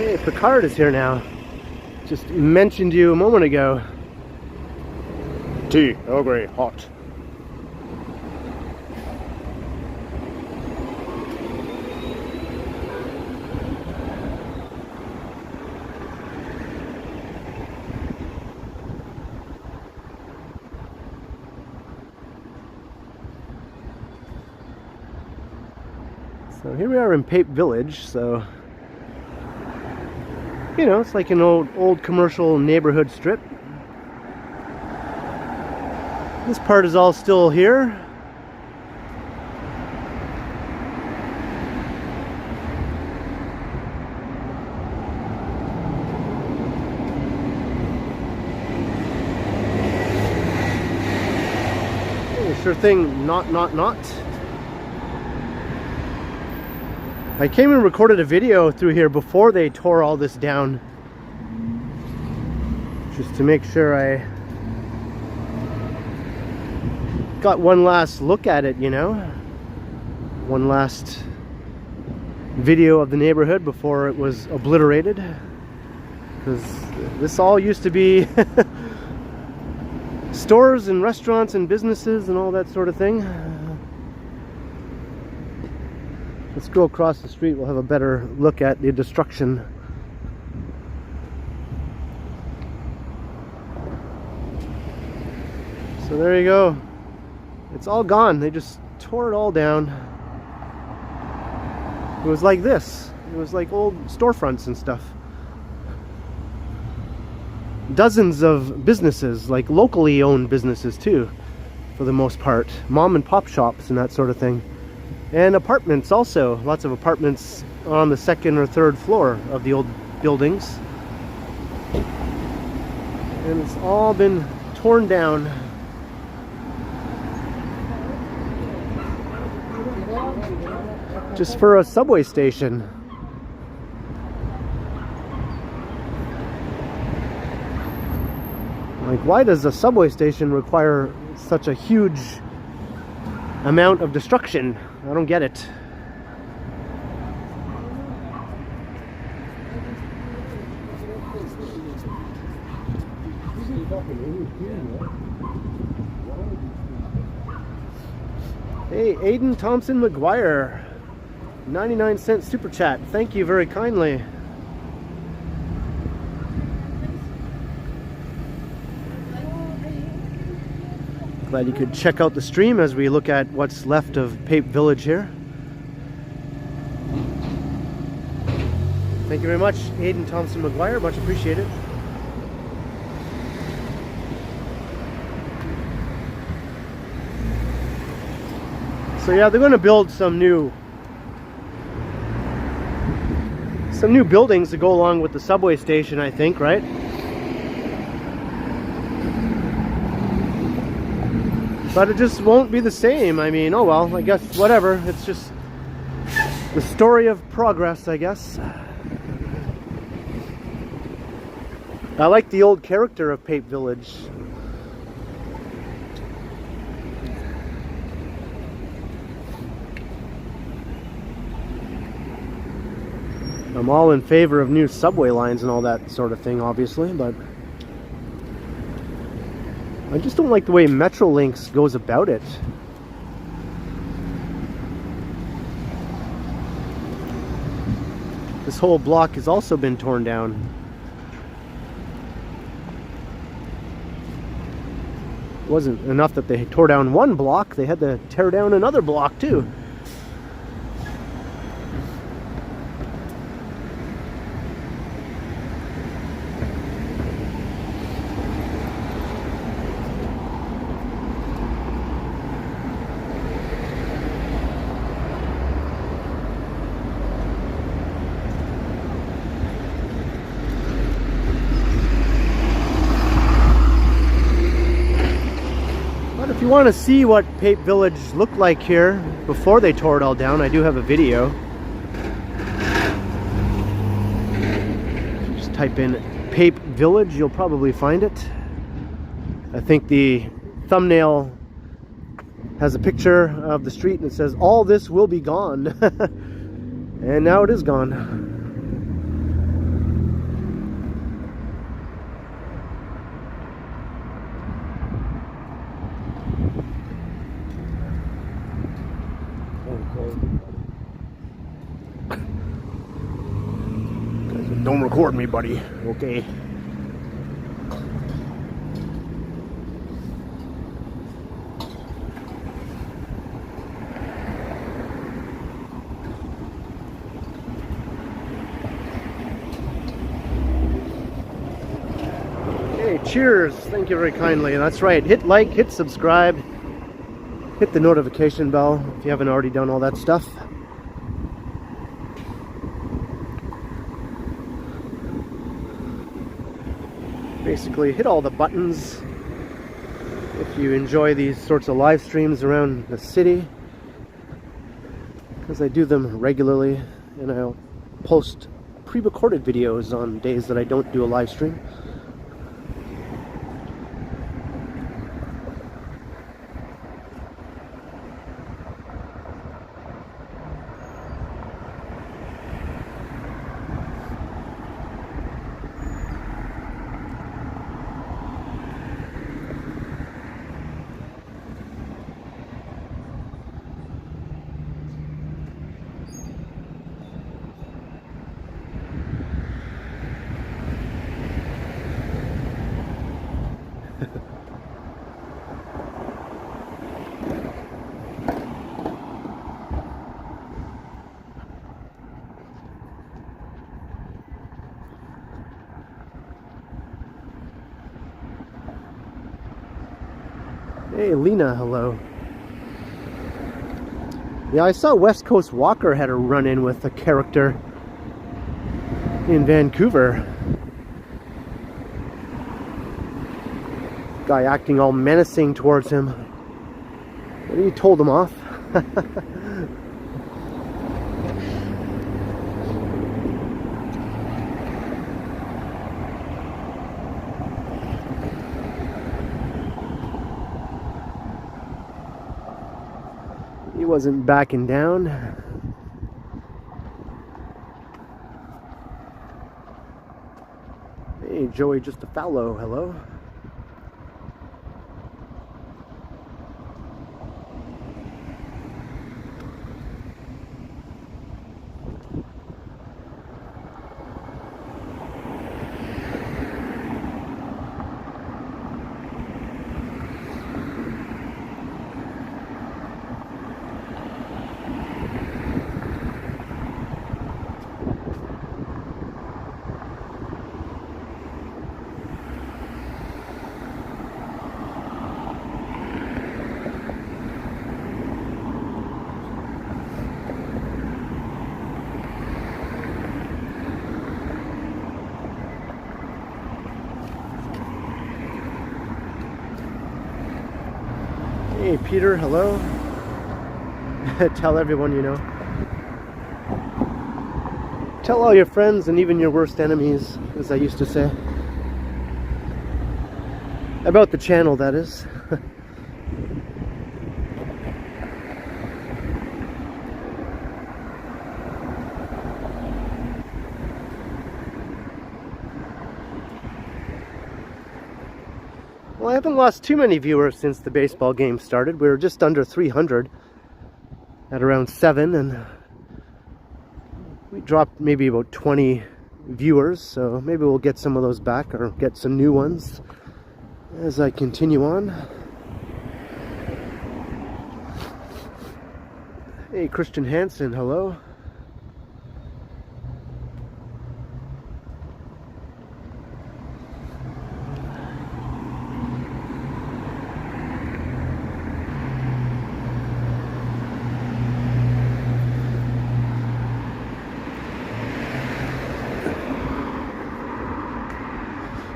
Hey, Picard is here now. Just mentioned you a moment ago. Tea, Earl Grey, hot. So here we are in Pape Village, so you know, it's like an old commercial neighborhood strip. This part is all still here. Oh, sure thing, not. I came and recorded a video through here before they tore all this down, just to make sure I got one last look at it, you know, one last video of the neighborhood before it was obliterated, because this all used to be stores and restaurants and businesses and all that sort of thing. Let's go across the street, we'll have a better look at the destruction. So there you go. It's all gone. They just tore it all down. It was like this. It was like old storefronts and stuff. Dozens of businesses, like locally owned businesses too, for the most part. Mom and pop shops and that sort of thing. And apartments also. Lots of apartments on the second or third floor of the old buildings. And it's all been torn down. Just for a subway station. Like, why does a subway station require such a huge amount of destruction? I don't get it. Hey, Aiden Thompson McGuire, 99-cent super chat. Thank you very kindly. Glad you could check out the stream as we look at what's left of Pape Village here. Thank you very much, Aiden Thompson McGuire. Much appreciated. So yeah, they're going to build some new buildings to go along with the subway station, I think, right? But it just won't be the same. I mean, oh well, I guess whatever. It's just the story of progress, I guess. I like the old character of Pape Village. I'm all in favor of new subway lines and all that sort of thing, obviously, but I just don't like the way Metrolinx goes about it. This whole block has also been torn down. It wasn't enough that they tore down one block, they had to tear down another block too. If you want to see what Pape Village looked like here before they tore it all down, I do have a video. If you just type in Pape Village, you'll probably find it. I think the thumbnail has a picture of the street and it says, "All this will be gone." And now it is gone. Don't record me, buddy. Okay. Cheers. Thank you very kindly. That's right. Hit like, hit subscribe, hit the notification bell if you haven't already done all that stuff. Basically, hit all the buttons if you enjoy these sorts of live streams around the city, because I do them regularly, and I'll post pre-recorded videos on days that I don't do a live stream. Hey, Lena, hello. Yeah, I saw West Coast Walker had a run-in with a character in Vancouver. Guy acting all menacing towards him. But he told him off. He wasn't backing down. Hey, Joey, just a fallow, hello. Hey Peter, hello. Tell everyone you know. Tell all your friends and even your worst enemies, as I used to say. About the channel, that is. Well, I haven't lost too many viewers since the baseball game started. We were just under 300 at around 7, and we dropped maybe about 20 viewers, so maybe we'll get some of those back or get some new ones as I continue on. Hey, Christian Hansen, hello.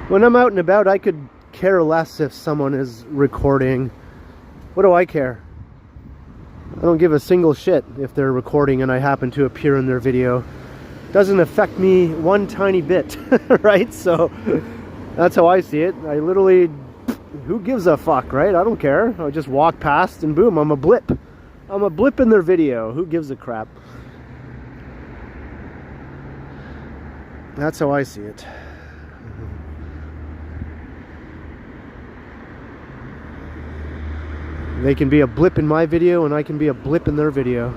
When I'm out and about, I could care less if someone is recording. What do I care? I don't give a single shit if they're recording and I happen to appear in their video. Doesn't affect me one tiny bit, right? So that's how I see it. I literally, who gives a fuck, right? I don't care. I just walk past and boom, I'm a blip. I'm a blip in their video. Who gives a crap? That's how I see it. They can be a blip in my video and I can be a blip in their video.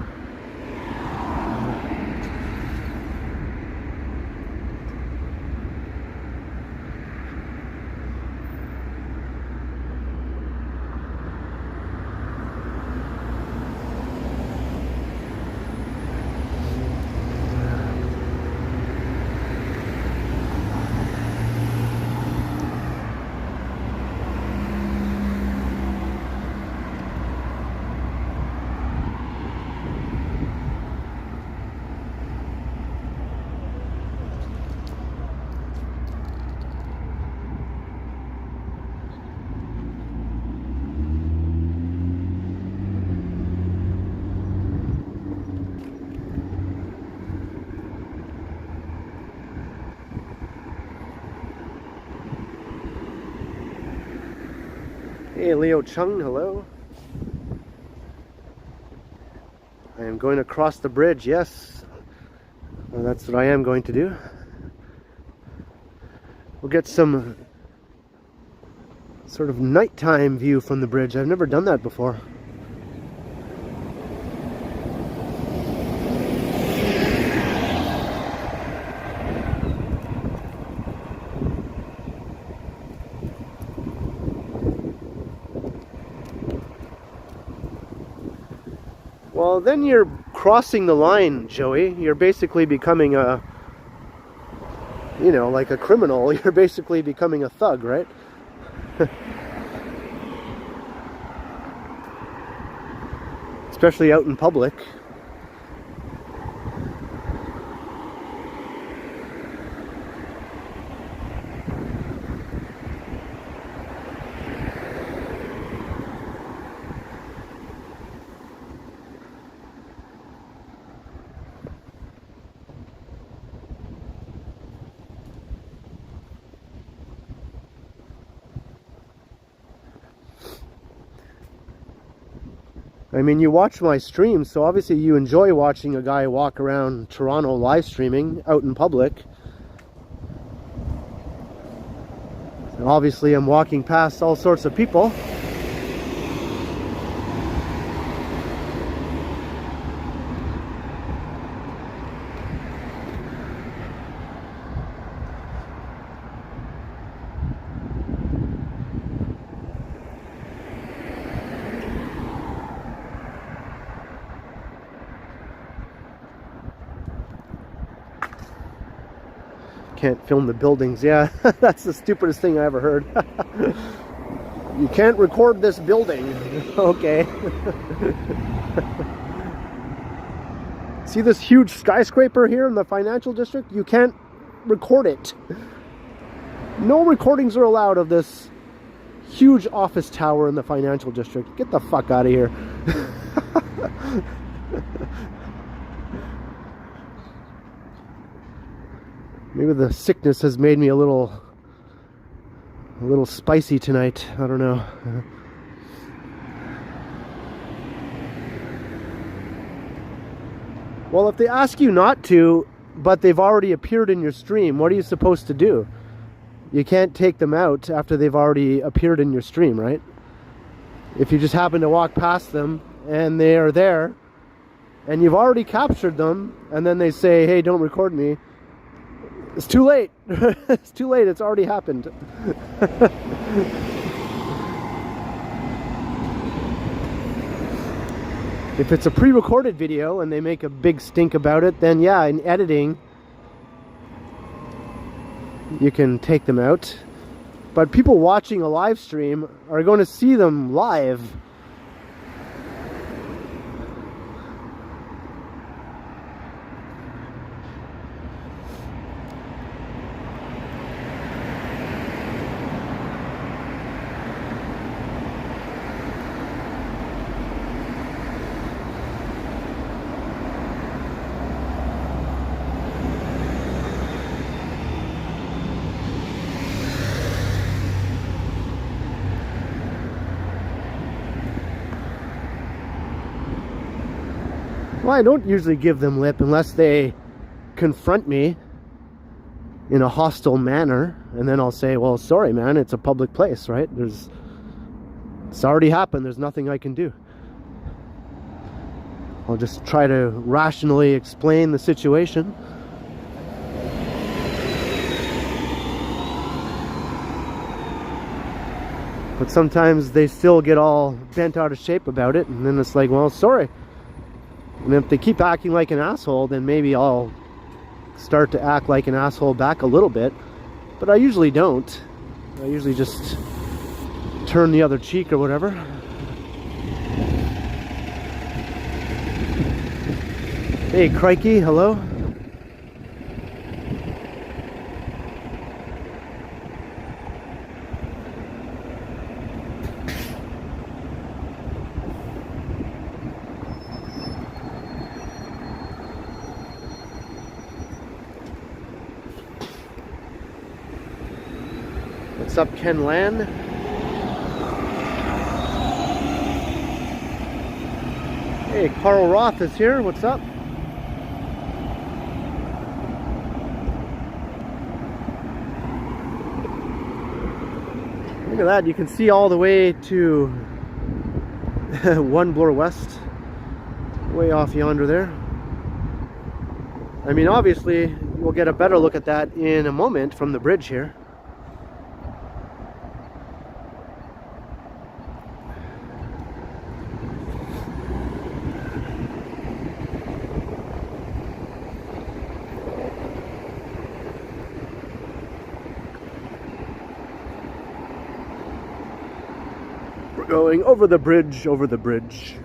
Hey, Leo Chung, hello. I am going to cross the bridge, yes. Well, that's what I am going to do. We'll get some sort of nighttime view from the bridge. I've never done that before. Well, then you're crossing the line, Joey. You're basically becoming a, you know, like a criminal. You're basically becoming a thug, right? Especially out in public. I mean, you watch my streams, so obviously you enjoy watching a guy walk around Toronto live streaming out in public. So obviously I'm walking past all sorts of people. Can't film the buildings. Yeah, that's the stupidest thing I ever heard. You can't record this building. Okay. See this huge skyscraper here in the financial district? You can't record it. No recordings are allowed of this huge office tower in the financial district. Get the fuck out of here. Maybe the sickness has made me a little spicy tonight. I don't know. Well, if they ask you not to, but they've already appeared in your stream, what are you supposed to do? You can't take them out after they've already appeared in your stream, right? If you just happen to walk past them and they are there and you've already captured them and then they say, hey, don't record me. It's too late. It's too late. It's already happened. If it's a pre-recorded video and they make a big stink about it, then yeah, in editing, you can take them out. But people watching a live stream are going to see them live. Well, I don't usually give them lip unless they confront me in a hostile manner, and then I'll say, well, sorry, man, it's a public place, right? It's already happened. There's nothing I can do. I'll just try to rationally explain the situation. But sometimes they still get all bent out of shape about it, and then it's like, well, sorry. And if they keep acting like an asshole, then maybe I'll start to act like an asshole back a little bit. But I usually don't. I usually just turn the other cheek or whatever. Hey, Crikey, hello. What's up, Ken Lan? Hey, Carl Roth is here. What's up? Look at that. You can see all the way to 1 Bloor West. Way off yonder there. I mean, obviously, we'll get a better look at that in a moment from the bridge here. We're going over the bridge, over the bridge.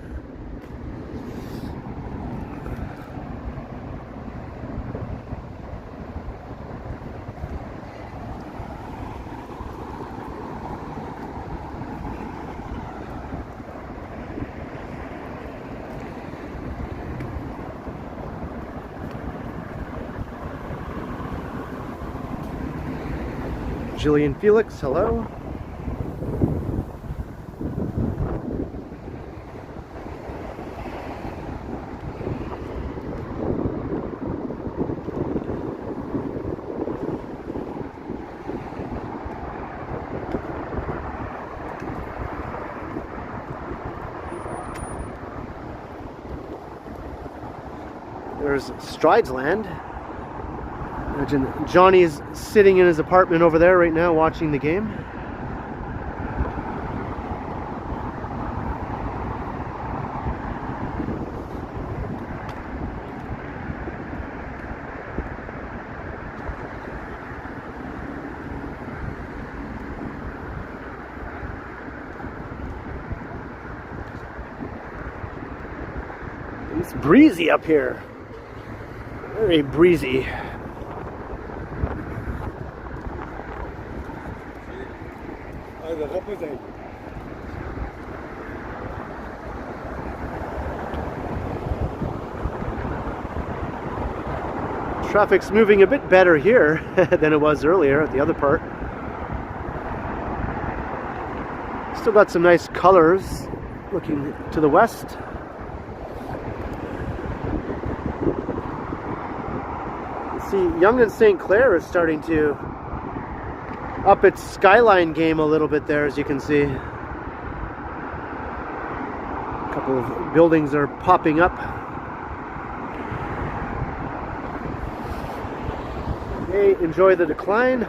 Jillian Felix, hello. There's Stridesland. Imagine Johnny's sitting in his apartment over there right now watching the game. It's breezy up here. Very breezy. Traffic's moving a bit better here than it was earlier at the other part. Still got some nice colors looking to the west. See, Yonge and St. Clair is starting to up its skyline game a little bit there, as you can see. A couple of buildings are popping up. Hey, enjoy the decline.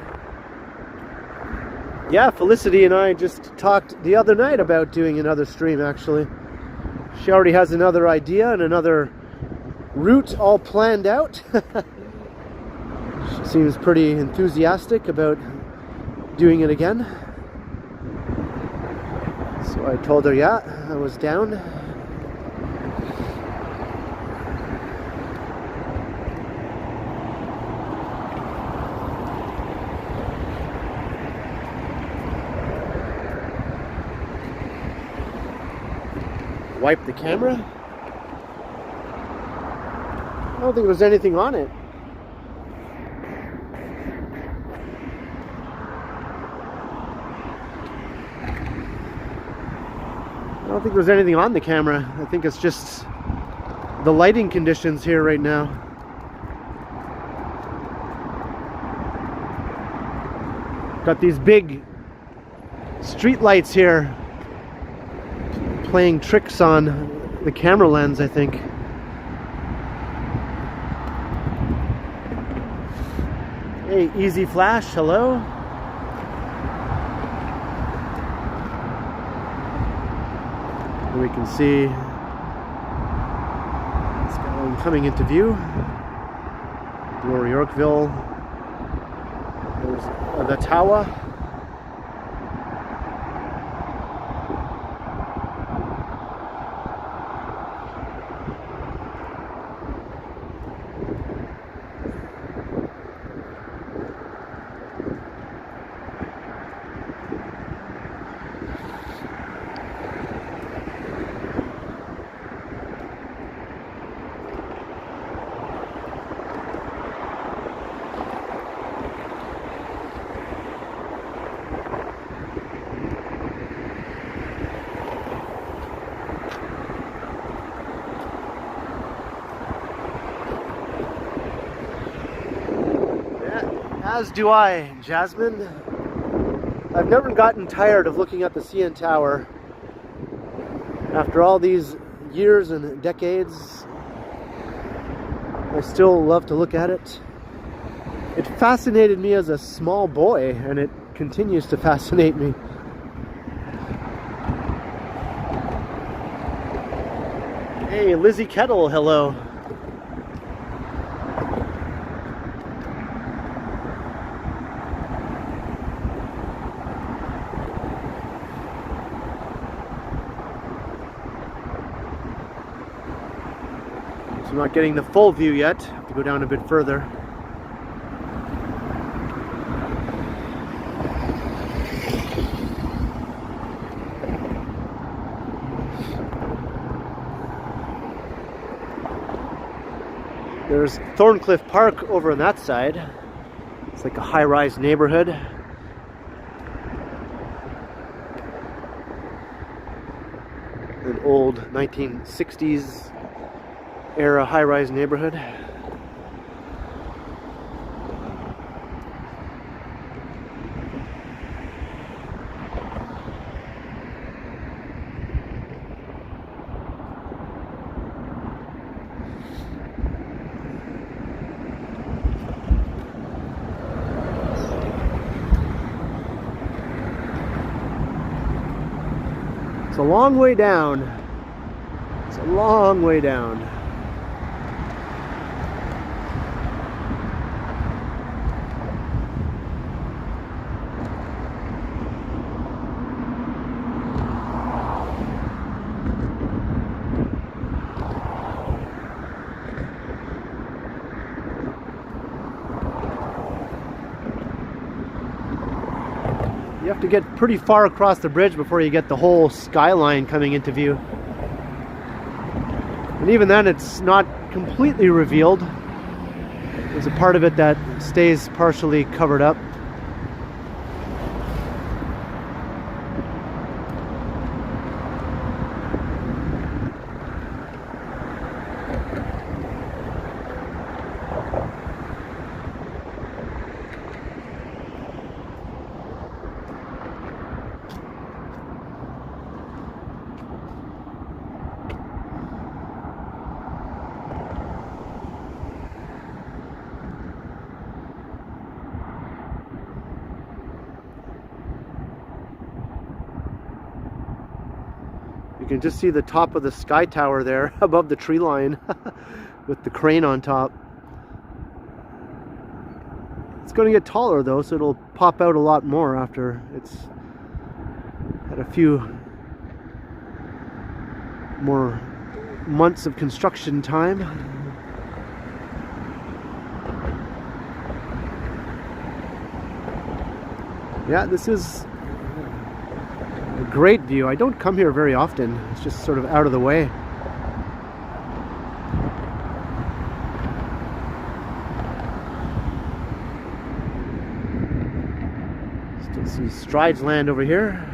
Yeah, Felicity and I just talked the other night about doing another stream, actually. She already has another idea and another route all planned out. She seems pretty enthusiastic about doing it again. So I told her, yeah, I was down. Wipe the camera. I don't think there's anything on it. I don't think there's anything on the camera. I think it's just the lighting conditions here right now. Got these big street lights here playing tricks on the camera lens, I think. Hey, Easy Flash, hello. We can see skyline coming into view. Bloor, Yorkville. There's the tower. As do I, Jasmine. I've never gotten tired of looking at the CN Tower. After all these years and decades, I still love to look at it. It fascinated me as a small boy, and it continues to fascinate me. Hey, Lizzie Kettle, hello. So I'm not getting the full view yet. I have to go down a bit further. There's Thorncliffe Park over on that side. It's like a high-rise neighborhood. An old 1960s era high-rise neighborhood. It's a long way down. It's a long way down. You have to get pretty far across the bridge before you get the whole skyline coming into view. And even then, it's not completely revealed. There's a part of it that stays partially covered up. You can just see the top of the sky tower there above the tree line with the crane on top. It's going to get taller though, so it'll pop out a lot more after it's had a few more months of construction time. Yeah, this is a great view. I don't come here very often. It's just sort of out of the way. Still see Strides Land over here.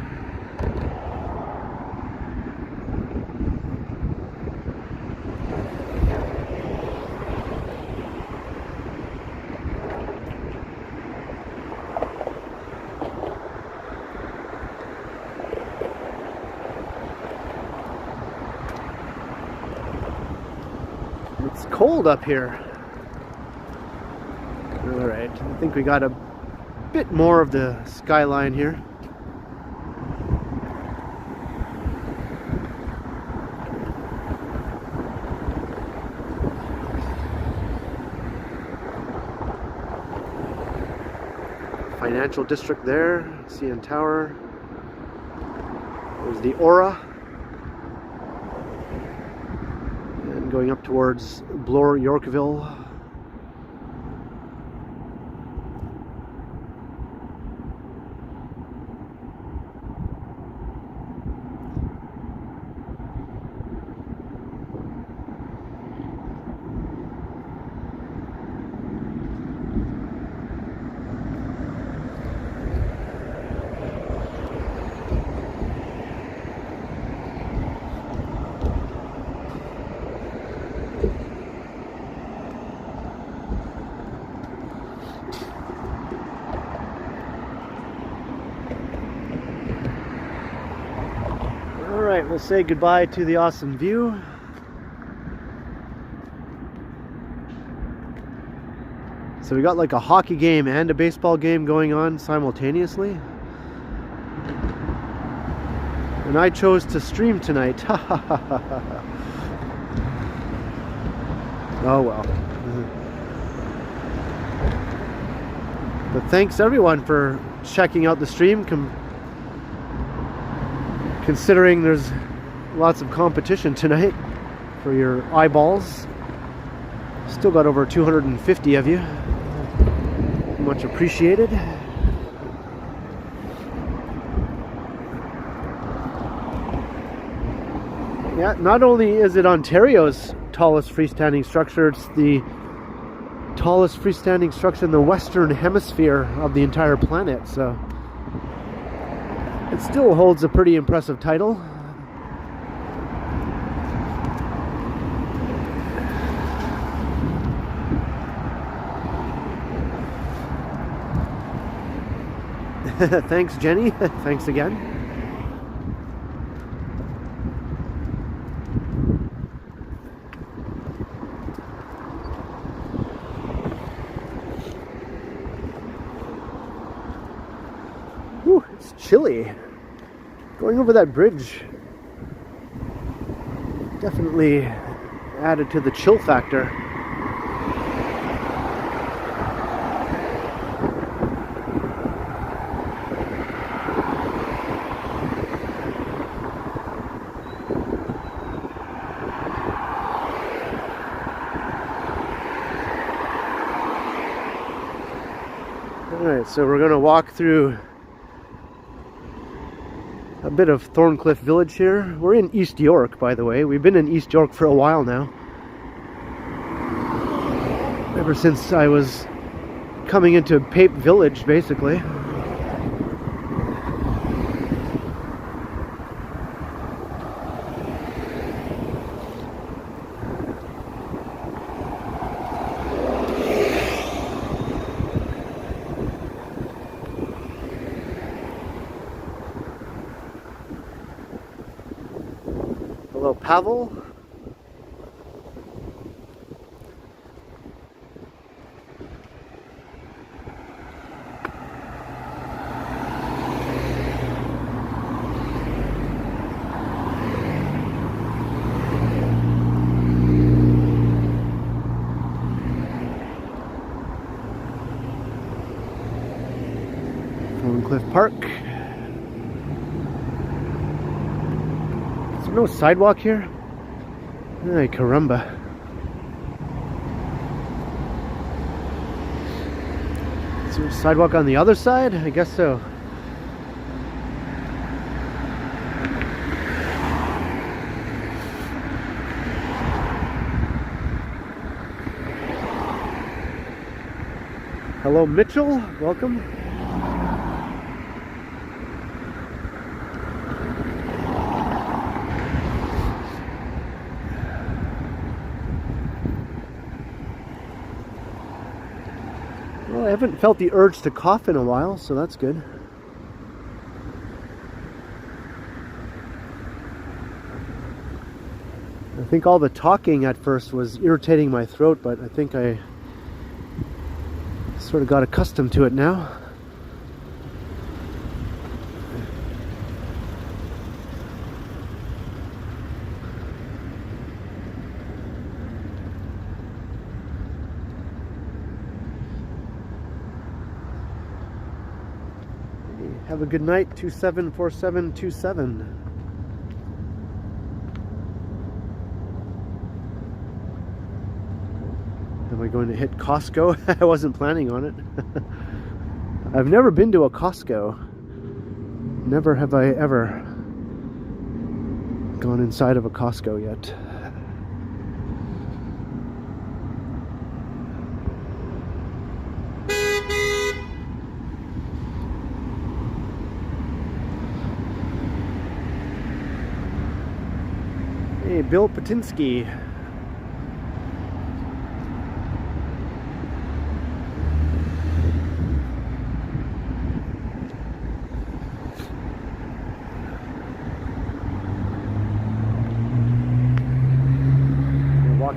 It's cold up here. Alright, I think we got a bit more of the skyline here. Financial district there, CN Tower. There's the Aura. And going up towards Bloor, Yorkville. Alright, we'll say goodbye to the awesome view. So we got like a hockey game and a baseball game going on simultaneously. And I chose to stream tonight. Oh well. But thanks everyone for checking out the stream, considering there's lots of competition tonight for your eyeballs. Still got over 250 of you. Much appreciated. Yeah, not only is it Ontario's tallest freestanding structure, it's the tallest freestanding structure in the Western Hemisphere of the entire planet, so it still holds a pretty impressive title. Thanks, Jenny. Thanks again. Whew, it's chilly. Going over that bridge definitely added to the chill factor. Alright, so we're going to walk through a bit of Thorncliffe Village here. We're in East York, by the way. We've been in East York for a while now. Ever since I was coming into Pape Village, basically. Hello, Pavel. Thorncliffe Park. Is there no sidewalk here? Ay, caramba. Is there a sidewalk on the other side? I guess so. Hello, Mitchell. Welcome. Well, I haven't felt the urge to cough in a while, so that's good. I think all the talking at first was irritating my throat, but I think I sort of got accustomed to it now. Have a good night, 274727. Am I going to hit Costco? I wasn't planning on it. I've never been to a Costco. Never have I ever gone inside of a Costco yet. Hey, Bill Patinsky.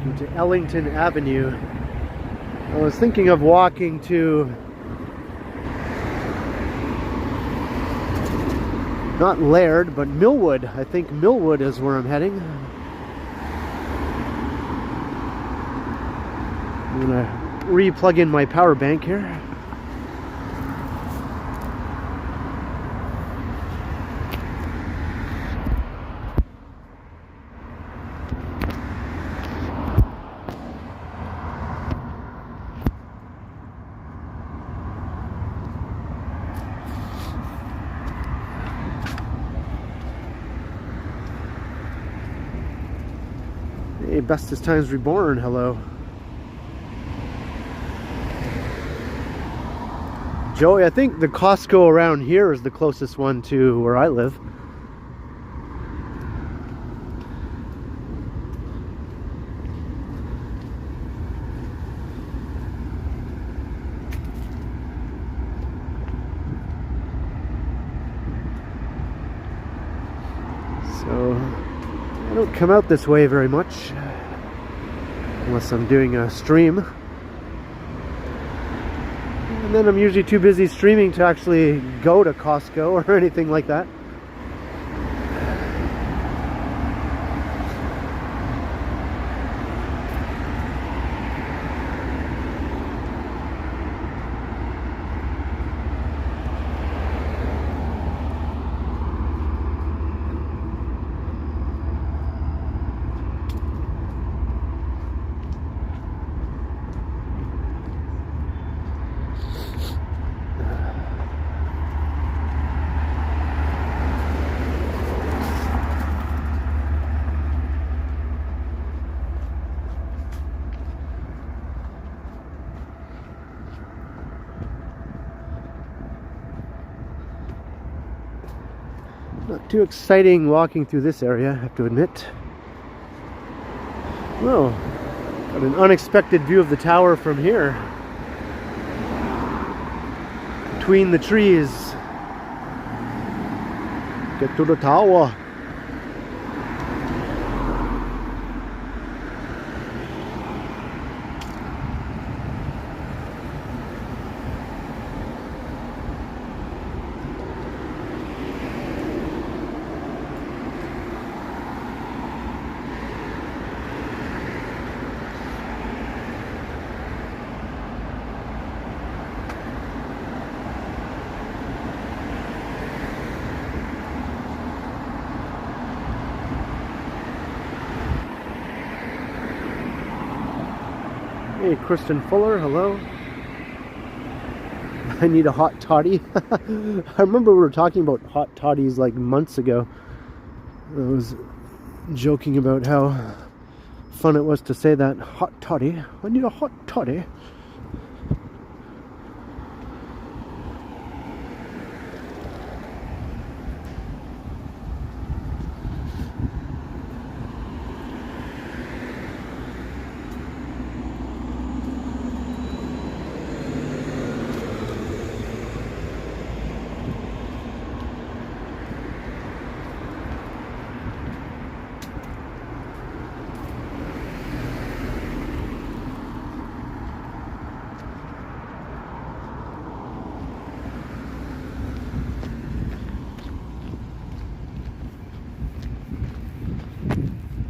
walking to Eglinton Avenue. I was thinking of walking to, not Laird, but Millwood. I think Millwood is where I'm heading. I'm gonna re-plug in my power bank here. Hey, bestest times reborn, hello. Joey, I think the Costco around here is the closest one to where I live. So I don't come out this way very much unless I'm doing a stream. And then I'm usually too busy streaming to actually go to Costco or anything like that. Not too exciting walking through this area, I have to admit. Well, got an unexpected view of the tower from here. Between the trees. Get to the tower. Hey, Kristen Fuller, hello. I need a hot toddy. I remember we were talking about hot toddies like months ago. I was joking about how fun it was to say that. Hot toddy. I need a hot toddy.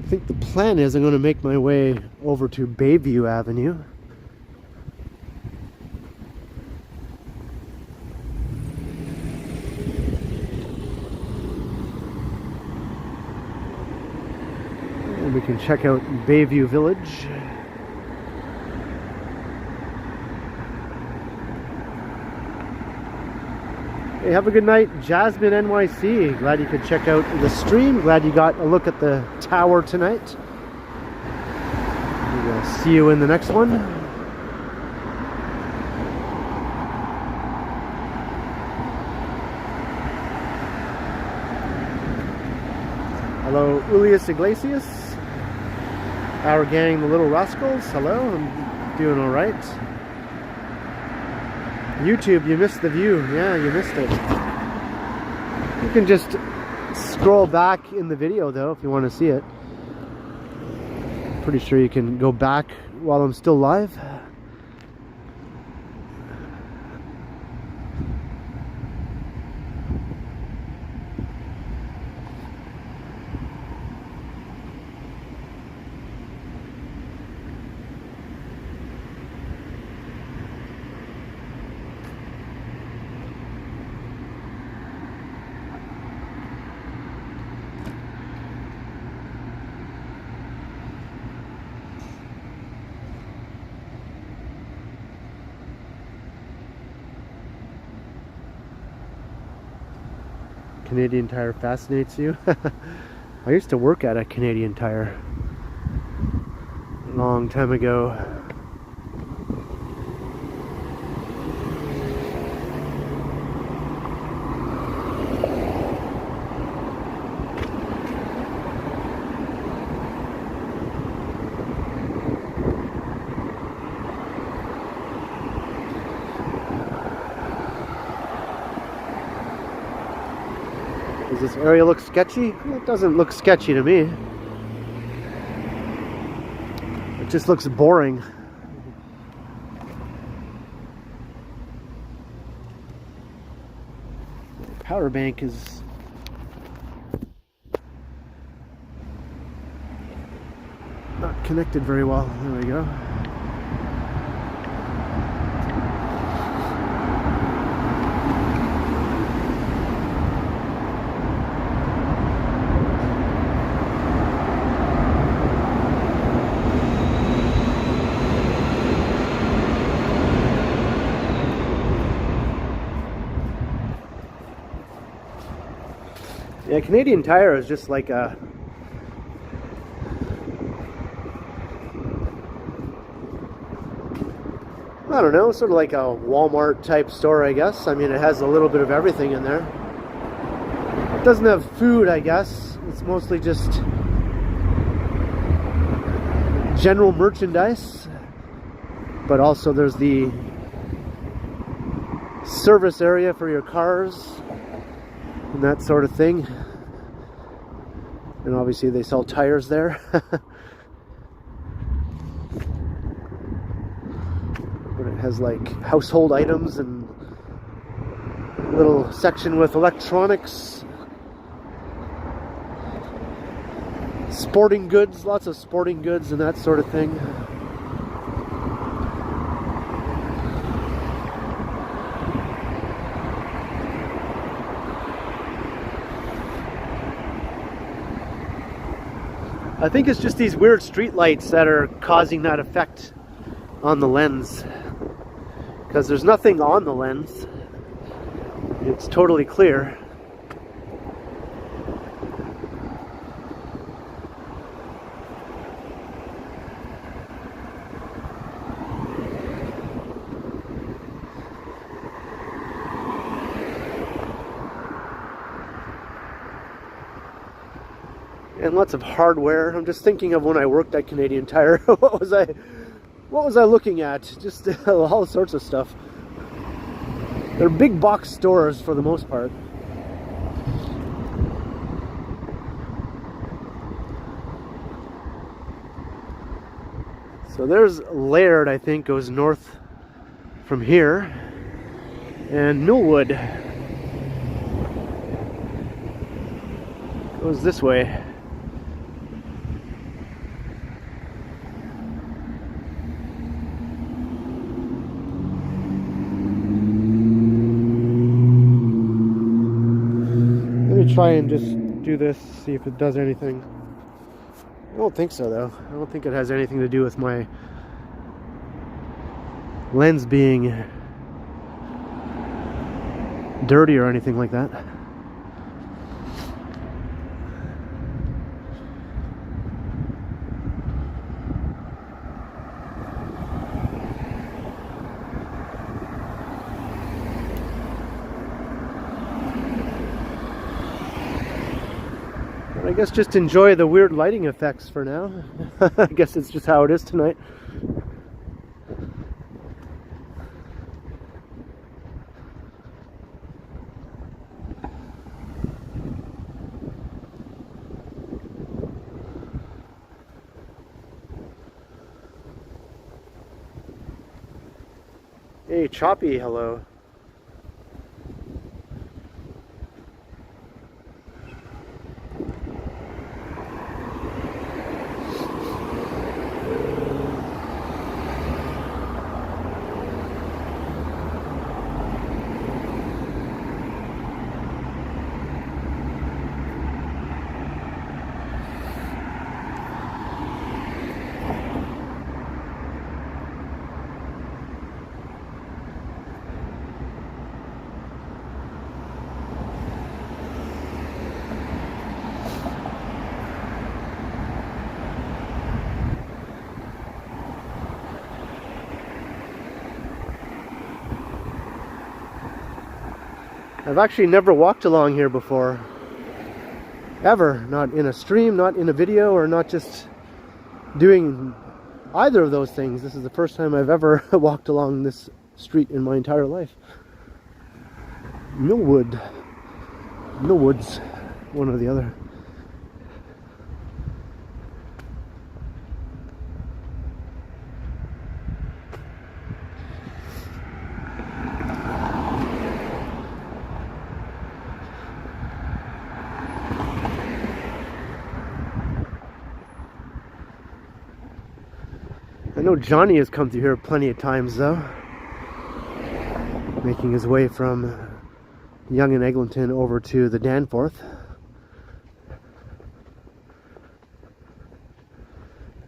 I think the plan is I'm going to make my way over to Bayview Avenue. And we can check out Bayview Village. Hey, have a good night, Jasmine NYC. Glad you could check out the stream. Glad you got a look at the tower tonight. We'll see you in the next one. Hello, Julius Iglesias. Our gang, the Little Rascals. Hello, I'm doing all right. YouTube, you missed the view. Yeah, you missed it. You can just scroll back in the video though if you want to see it. Pretty sure you can go back while I'm still live. Canadian Tire fascinates you? I used to work at a Canadian Tire a long time ago. Does this area look sketchy? It doesn't look sketchy to me. It just looks boring. The power bank is not connected very well. There we go. Yeah, Canadian Tire is just like a I don't know, sort of like a Walmart type store, I guess. I mean, it has a little bit of everything in there. It doesn't have food, I guess. It's mostly just general merchandise. But also there's the service area for your cars and that sort of thing. And obviously they sell tires there. But it has like household items and a little section with electronics, sporting goods, lots of sporting goods and that sort of thing. I think it's just these weird street lights that are causing that effect on the lens, because there's nothing on the lens. It's totally clear. And lots of hardware. I'm just thinking of when I worked at Canadian Tire. What was I looking at? Just all sorts of stuff. They're big box stores for the most part. So there's Laird, I think, goes north from here. And Millwood goes this way. Try and just do this, see if it does anything. I don't think so though. I don't think it has anything to do with my lens being dirty or anything like that. I guess just enjoy the weird lighting effects for now. I guess it's just how it is tonight. Hey, Choppy, hello. I've actually never walked along here before. Ever. Not in a stream, not in a video, or not just doing either of those things. This is the first time I've ever walked along this street in my entire life. Millwood. Millwoods. One or the other. I know Johnny has come through here plenty of times though, making his way from Yonge and Eglinton over to the Danforth.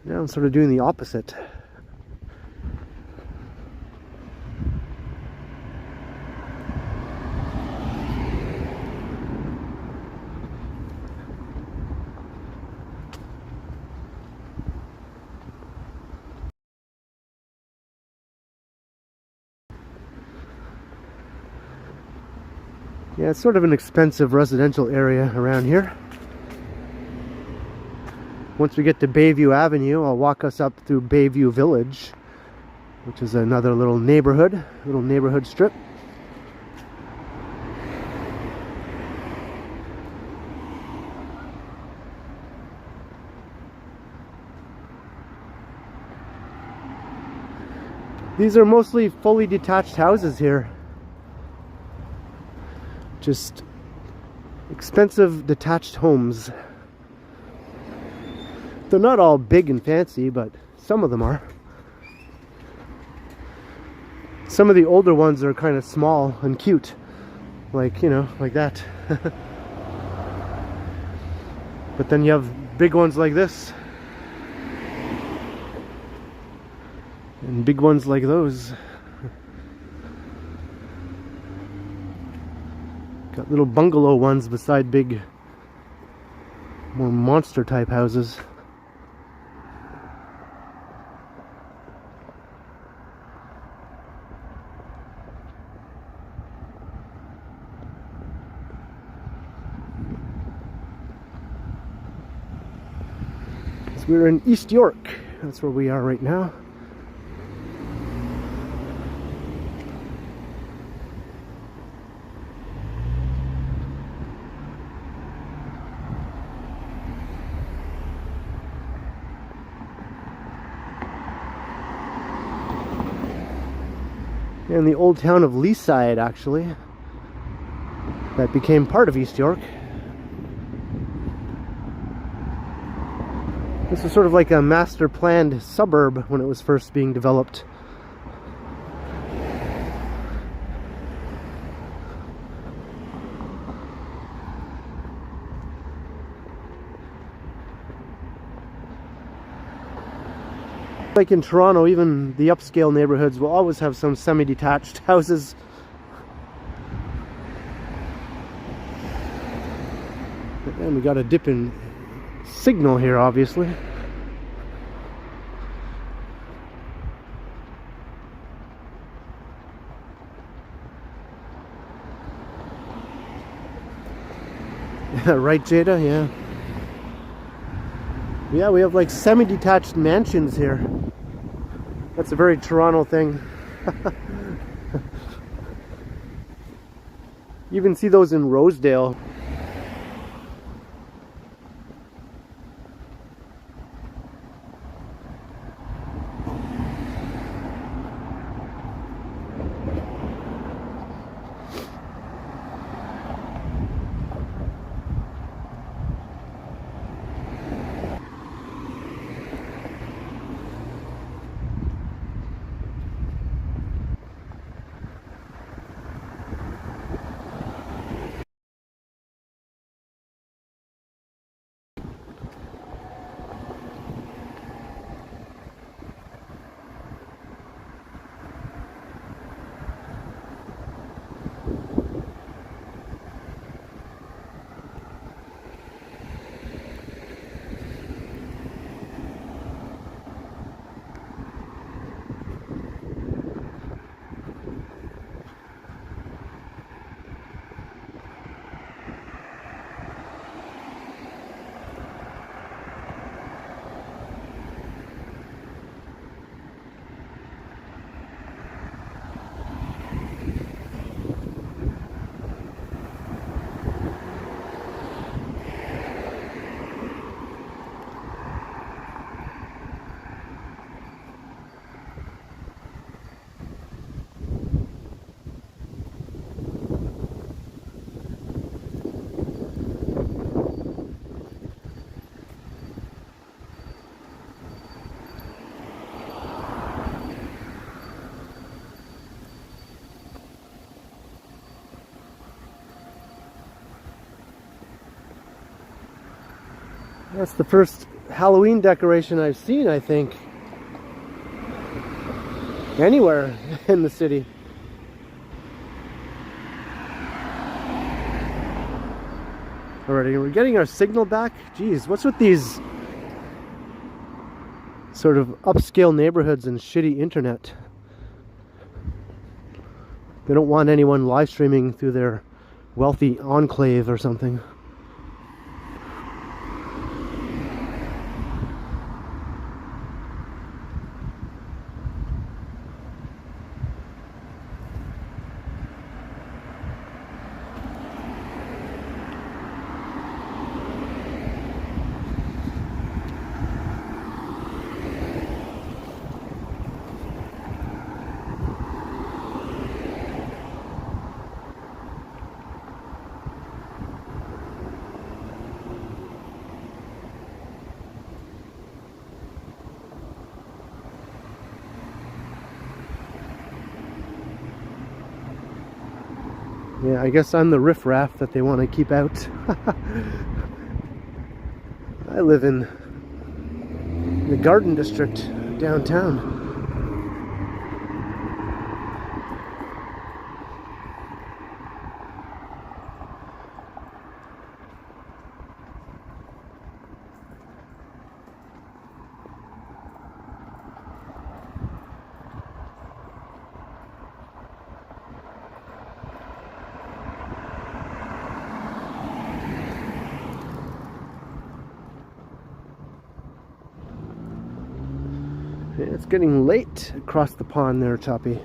Now I'm sort of doing the opposite. Yeah, it's sort of an expensive residential area around here. Once we get to Bayview Avenue, I'll walk us up through Bayview Village, which is another little neighborhood strip. These are mostly fully detached houses here. Just expensive detached homes. They're not all big and fancy, but some of them are. Some of the older ones are kind of small and cute. Like, you know, like that. But then you have big ones like this. And big ones like those. Got little bungalow ones beside big, more monster type houses. So we're in East York. That's where we are right now. In the old town of Leaside, actually, that became part of East York. This was sort of like a master planned suburb when it was first being developed. Like in Toronto, even the upscale neighborhoods will always have some semi-detached houses. And we got a dip in signal here, obviously. Right, Jada? Yeah. Yeah, we have like semi-detached mansions here. That's a very Toronto thing. You even see those in Rosedale. That's the first Halloween decoration I've seen, I think, anywhere in the city. Alrighty, we're getting our signal back. Jeez, what's with these sort of upscale neighborhoods and shitty internet? They don't want anyone live streaming through their wealthy enclave or something. Yeah, I guess I'm the riffraff that they want to keep out. I live in the Garden District downtown. It's getting late across the pond there, Choppy.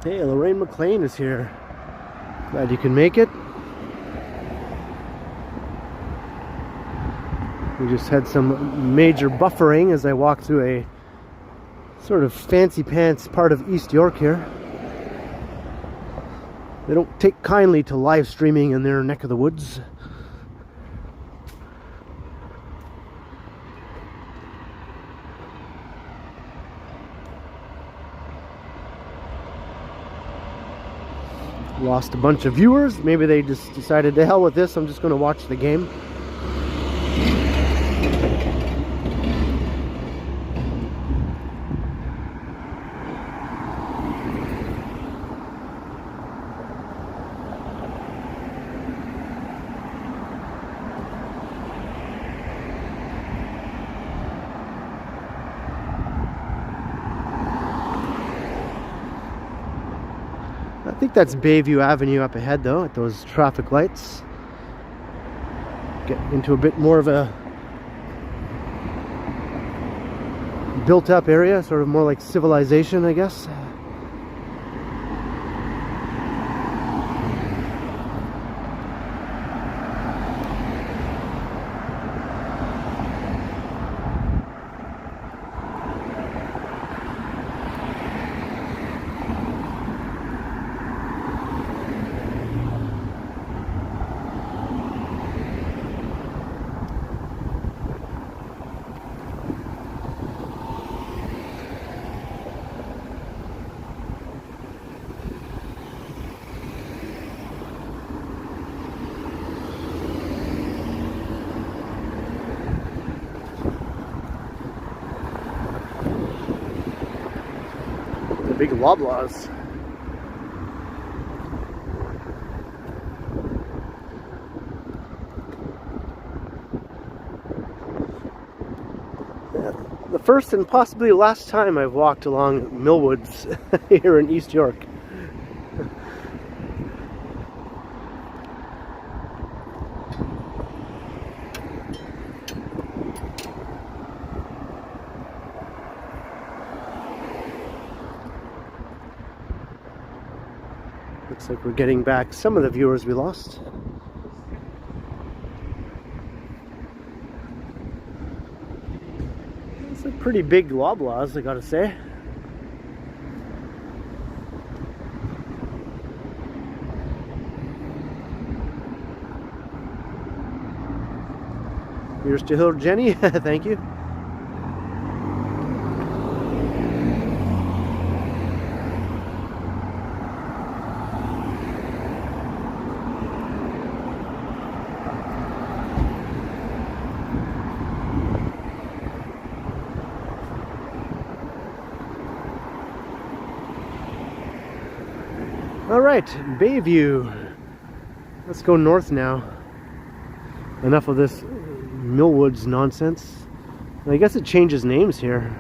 Hey, Lorraine McLean is here. Glad you can make it. We just had some major buffering as I walked through a sort of fancy pants part of East York here. They don't take kindly to live streaming in their neck of the woods. Lost a bunch of viewers. Maybe they just decided, to hell with this, I'm just going to watch the game. I think that's Bayview Avenue up ahead though, at those traffic lights. Get into a bit more of a built up area, sort of more like civilization, I guess. Big Loblaws. The first and possibly last time I've walked along Millwoods here in East York. Looks like we're getting back some of the viewers we lost. It's a pretty big Loblaws, I gotta say. Here's to her, Jenny. Thank you. Alright, Bayview. Let's go north now. Enough of this Millwood's nonsense. I guess it changes names here.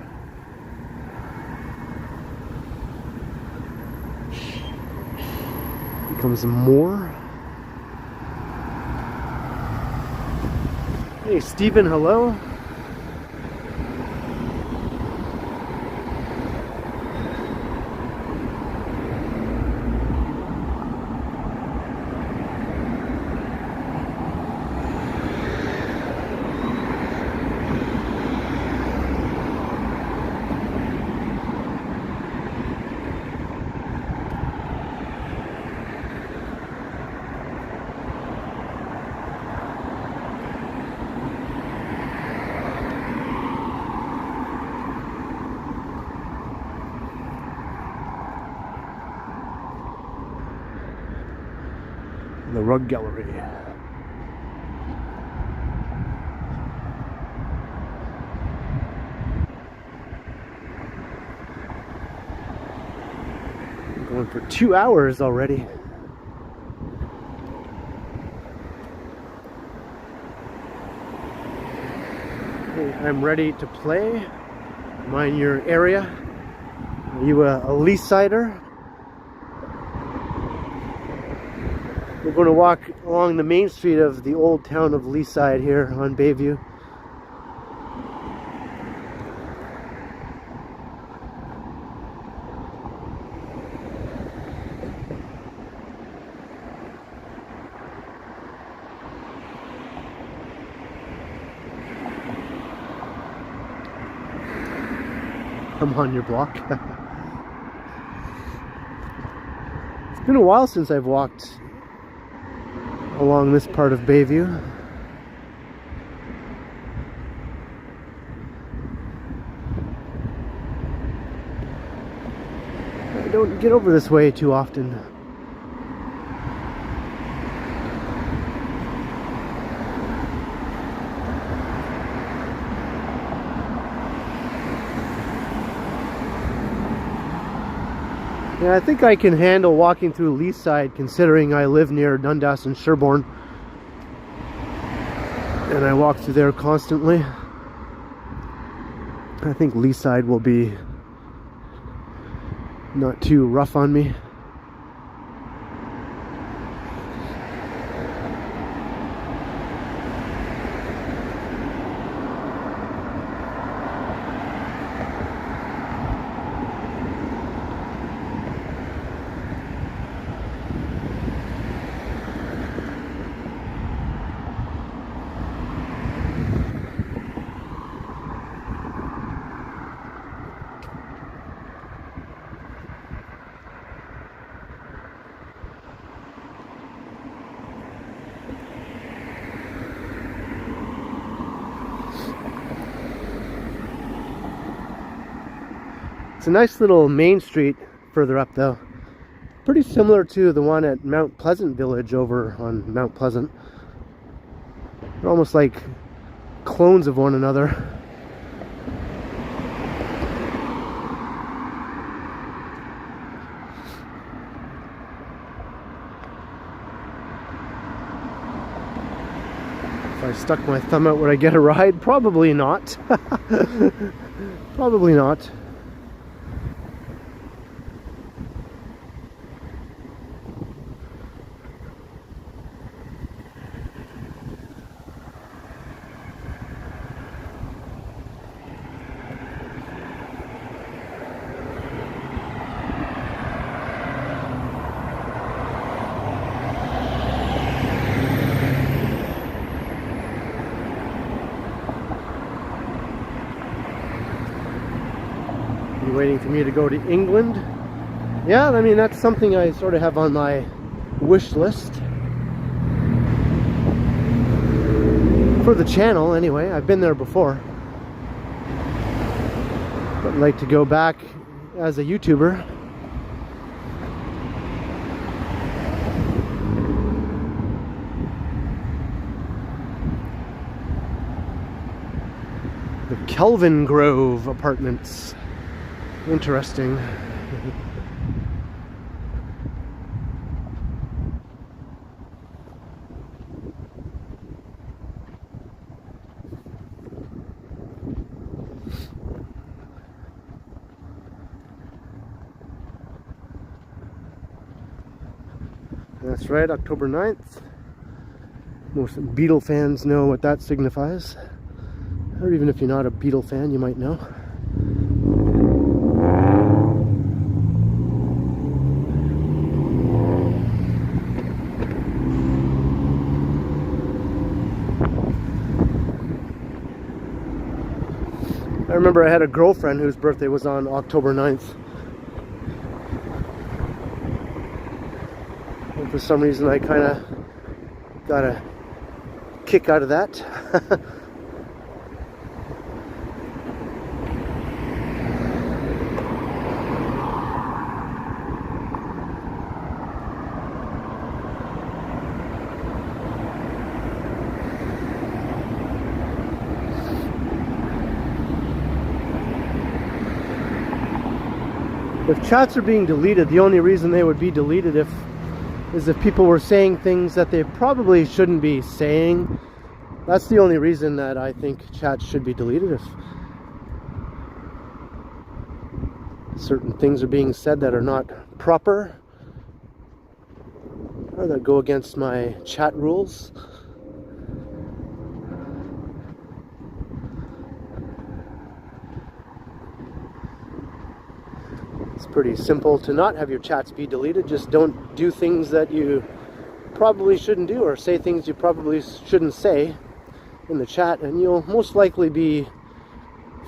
Becomes more. Hey Stephen, hello. The rug gallery. I'm going for 2 hours already. Okay, I'm ready to play. Am I in your area? Are you a Leasider? We're going to walk along the main street of the old town of Leaside here on Bayview. I'm on your block. It's been a while since I've walked along this part of Bayview. I don't get over this way too often. Yeah, I think I can handle walking through Leaside considering I live near Dundas and Sherbourne. And I walk through there constantly. I think Leaside will be not too rough on me. It's a nice little main street further up though. Pretty similar to the one at Mount Pleasant Village over on Mount Pleasant. They're almost like clones of one another. If I stuck my thumb out, would I get a ride? Probably not. Probably not. Waiting for me to go to England. Yeah, I mean, that's something I sort of have on my wish list for the channel anyway. I've been there before, but I'd like to go back as a YouTuber. The Kelvin Grove Apartments. Interesting. That's right, October 9th. Most Beatle fans know what that signifies. Or even if you're not a Beatle fan, you might know. I remember I had a girlfriend whose birthday was on October 9th. And for some reason I kind of got a kick out of that. If chats are being deleted, the only reason they would be deleted is if people were saying things that they probably shouldn't be saying. That's the only reason that I think chats should be deleted. If certain things are being said that are not proper or that go against my chat rules. It's pretty simple to not have your chats be deleted. Just don't do things that you probably shouldn't do, or say things you probably shouldn't say in the chat, and you'll most likely be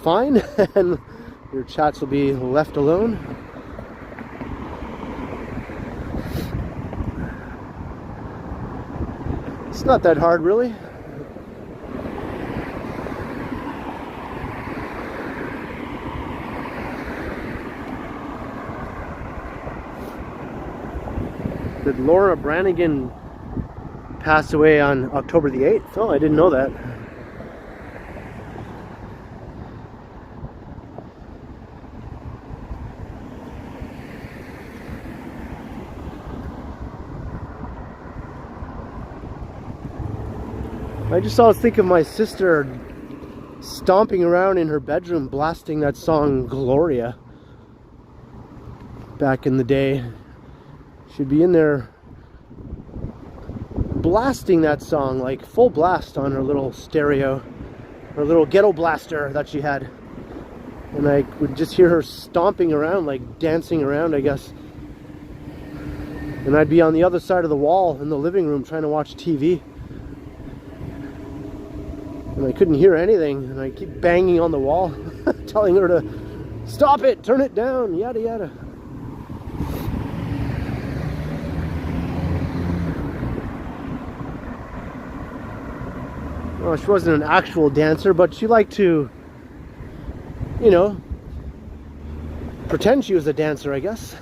fine and your chats will be left alone. It's not that hard, really. Did Laura Branigan pass away on October the 8th? Oh, I didn't know that. I just always think of my sister stomping around in her bedroom blasting that song Gloria back in the day. She'd be in there blasting that song, like full blast on her little stereo, her little ghetto blaster that she had. And I would just hear her stomping around, like dancing around, I guess. And I'd be on the other side of the wall in the living room trying to watch TV. And I couldn't hear anything, and I keep banging on the wall, telling her to stop it, turn it down, yada yada. Well, she wasn't an actual dancer, but she liked to, you know, pretend she was a dancer, I guess.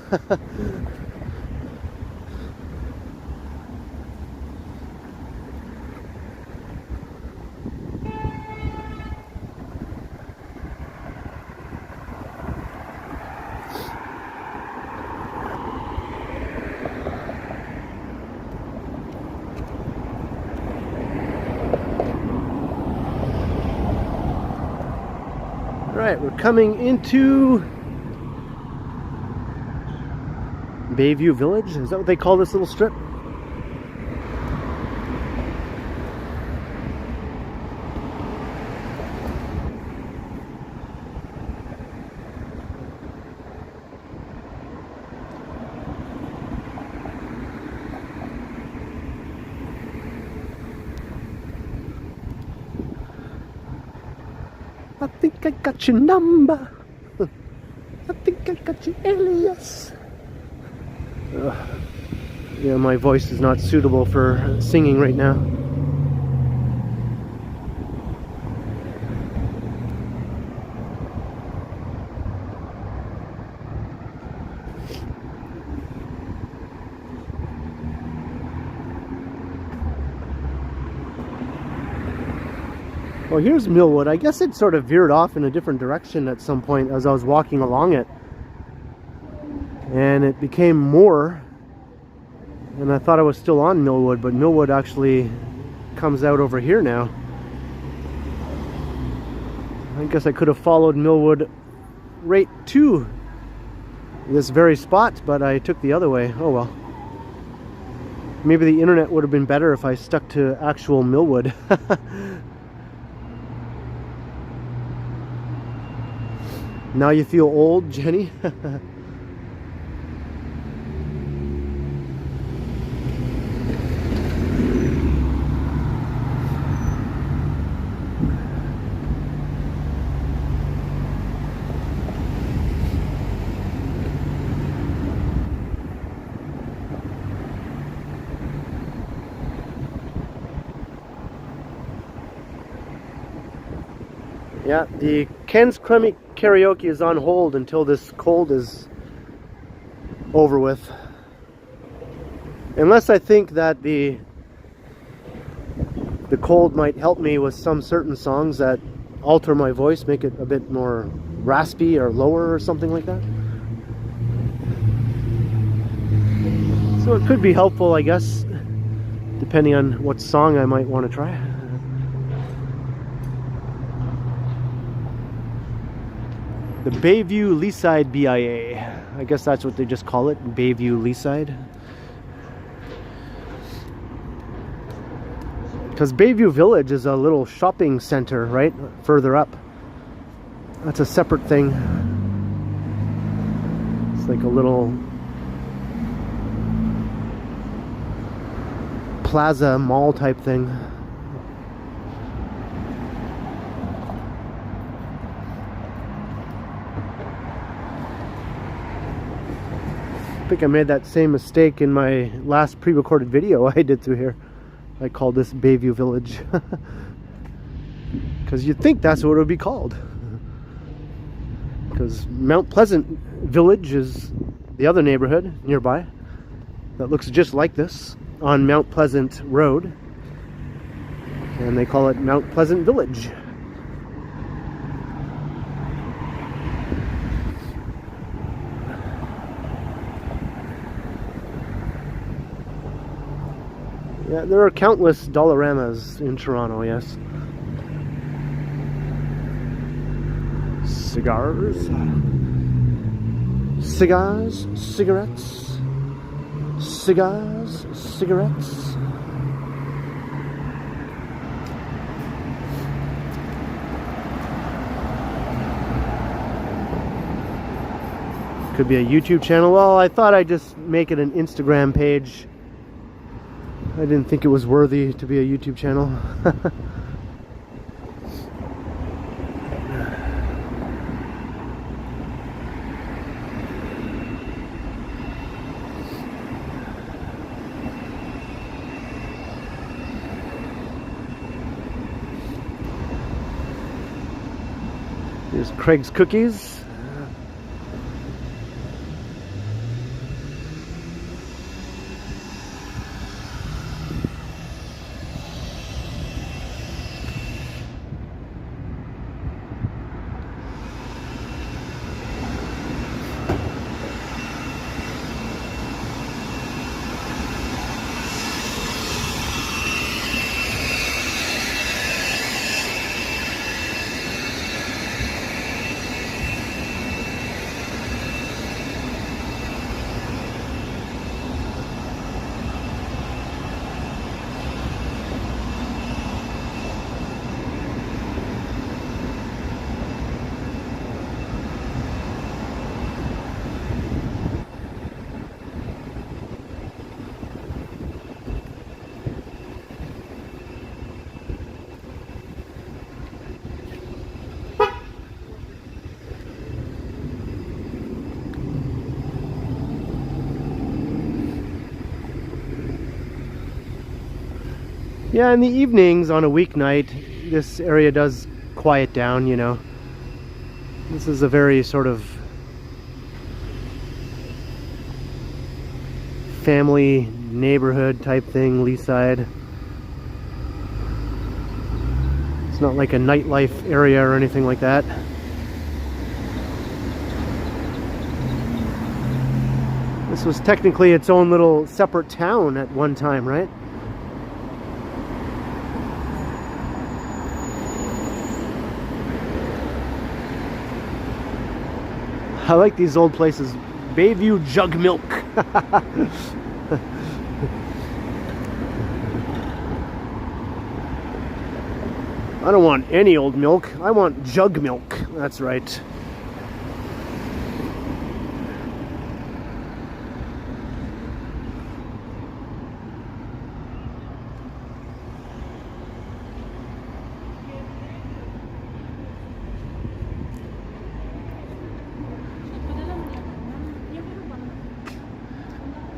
Right, we're coming into Bayview Village. Is that what they call this little strip? I think I got your number. I think I got your alias. Yeah, my voice is not suitable for singing right now. Well, here's Millwood. I guess it sort of veered off in a different direction at some point as I was walking along it. And it became more. And I thought I was still on Millwood, but Millwood actually comes out over here now. I guess I could have followed Millwood right to this very spot, but I took the other way. Oh well. Maybe the internet would have been better if I stuck to actual Millwood. Now you feel old, Jenny? Yeah, the Ken's Karaoke is on hold until this cold is over with. Unless I think that the cold might help me with some certain songs that alter my voice, make it a bit more raspy or lower or something like that. So it could be helpful, I guess, depending on what song I might want to try. The Bayview Leaside BIA. I guess that's what they just call it, Bayview Leaside. Because Bayview Village is a little shopping center, right? Further up. That's a separate thing. It's like a little plaza mall type thing. I think I made that same mistake in my last pre-recorded video I did through here. I called this Bayview Village. Because you'd think that's what it would be called. Because Mount Pleasant Village is the other neighborhood nearby that looks just like this on Mount Pleasant Road. And they call it Mount Pleasant Village. Yeah, there are countless Dollaramas in Toronto, yes. Cigars. Cigars, cigarettes. Cigars, cigarettes. Could be a YouTube channel. Well, I thought I'd just make it an Instagram page. I didn't think it was worthy to be a YouTube channel. Here's Craig's Cookies. Yeah, in the evenings on a weeknight, this area does quiet down, you know. This is a very sort of family neighborhood type thing, Leaside. It's not like a nightlife area or anything like that. This was technically its own little separate town at one time, right? I like these old places. Bayview Jug Milk. I don't want any old milk. I want jug milk. That's right.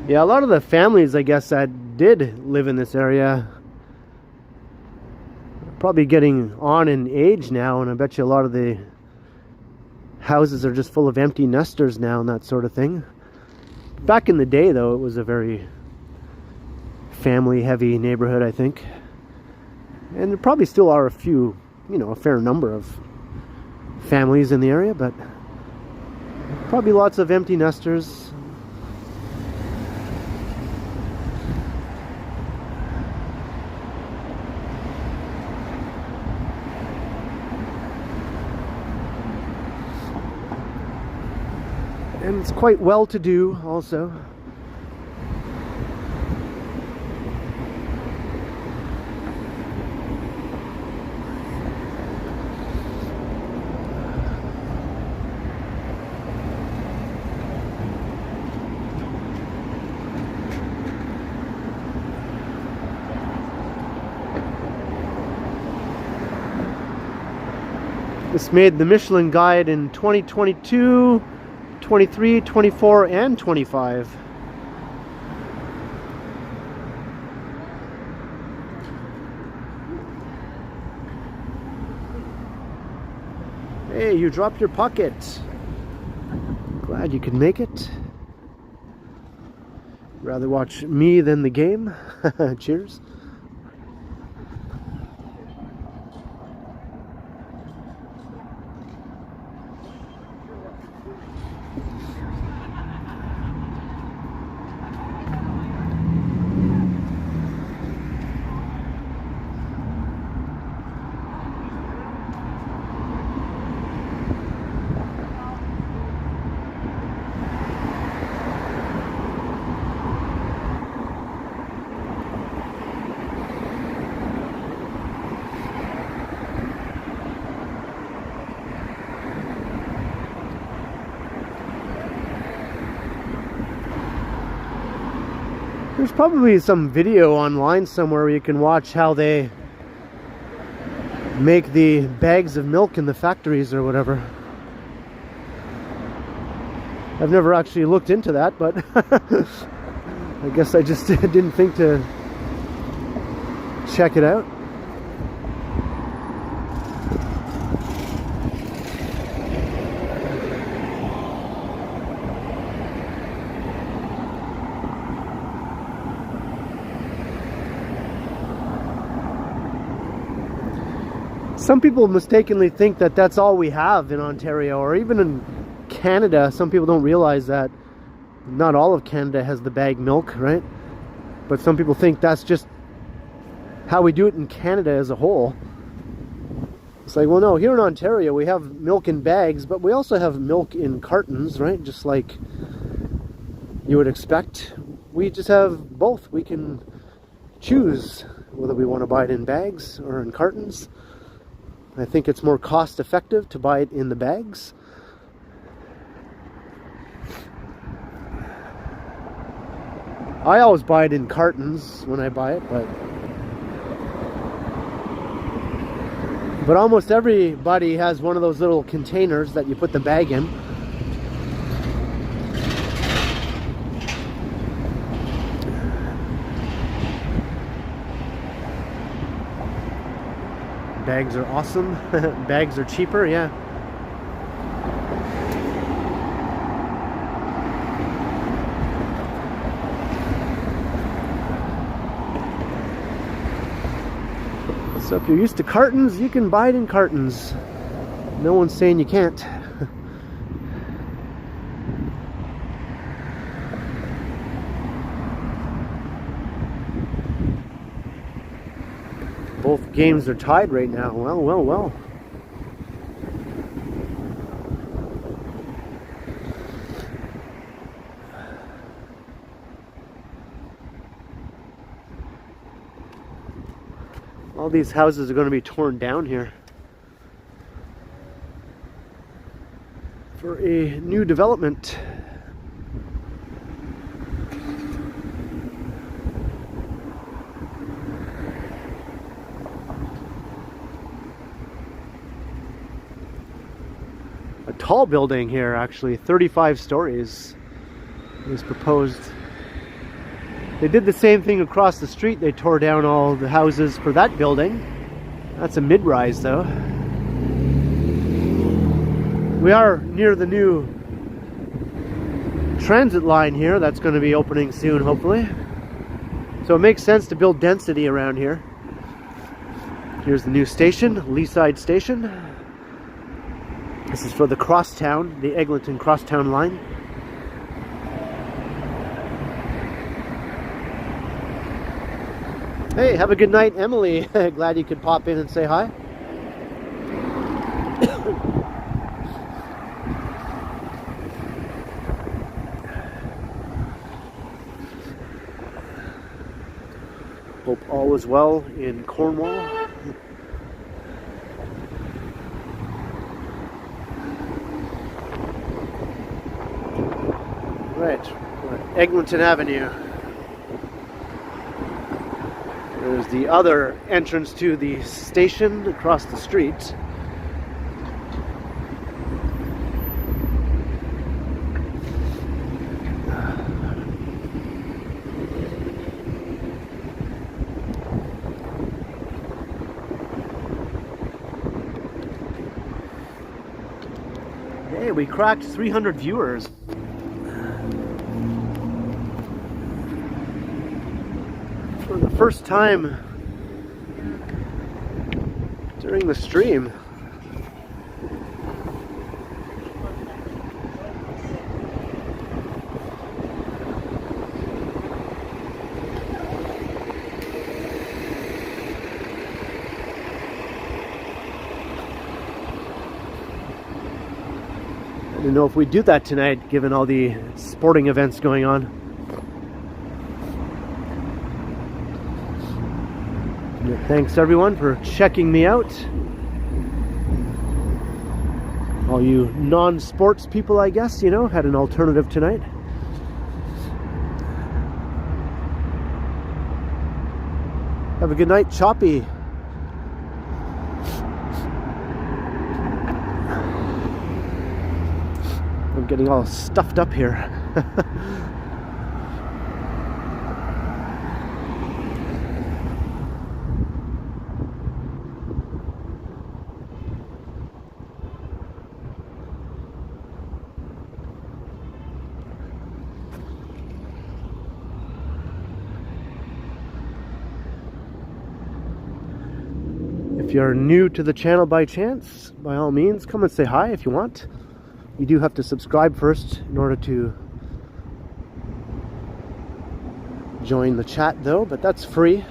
Yeah, a lot of the families, I guess, that did live in this area are probably getting on in age now, and I bet you a lot of the houses are just full of empty nesters now and that sort of thing. Back in the day, though, it was a very family-heavy neighborhood, I think. And there probably still are a few, you know, a fair number of families in the area, but probably lots of empty nesters. And it's quite well to do also. This made the Michelin Guide in 2022, 23, 24, and 25. Hey, you dropped your pocket. Glad you could make it. Rather watch me than the game. Cheers. There's probably some video online somewhere where you can watch how they make the bags of milk in the factories or whatever. I've never actually looked into that, but I guess I just didn't think to check it out. Some people mistakenly think that that's all we have in Ontario, or even in Canada. Some people don't realize that not all of Canada has the bag milk, right? But some people think that's just how we do it in Canada as a whole. It's like, well, no, here in Ontario we have milk in bags, but we also have milk in cartons, right? Just like you would expect. We just have both. We can choose whether we want to buy it in bags or in cartons. I think it's more cost effective to buy it in the bags. I always buy it in cartons when I buy it, but almost everybody has one of those little containers that you put the bag in. Bags are awesome. Bags are cheaper, yeah. So if you're used to cartons, you can buy it in cartons. No one's saying you can't. Both games are tied right now. Well. All these houses are going to be torn down here for a new development. A tall building here, actually, 35 stories is proposed. They did the same thing across the street. They tore down all the houses for that building. That's a mid-rise though. We are near the new transit line here. That's going to be opening soon, hopefully. So it makes sense to build density around here. Here's the new station, Leaside Station. This is for the crosstown, the Eglinton crosstown line. Hey, have a good night, Emily. Glad you could pop in and say hi. Hope all is well in Cornwall. Right, we're at Eglinton Avenue. There's the other entrance to the station across the street. Hey, we cracked 300 viewers. For the first time during the stream. I don't know if we do that tonight, given all the sporting events going on. Thanks everyone for checking me out. All you non-sports people, I guess, you know, had an alternative tonight. Have a good night, Choppy. I'm getting all stuffed up here. If you're new to the channel by chance, by all means, come and say hi if you want. You do have to subscribe first in order to join the chat though, but that's free.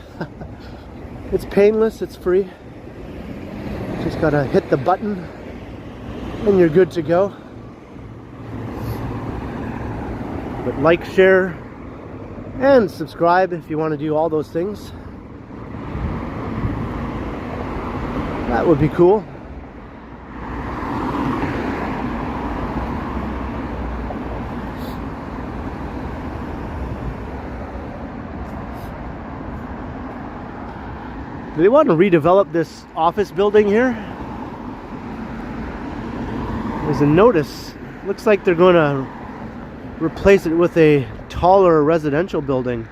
It's painless, it's free. Just gotta hit the button and you're good to go. But like, share, and subscribe if you want to do all those things. That would be cool. Do they want to redevelop this office building here? There's a notice. Looks like they're going to replace it with a taller residential building.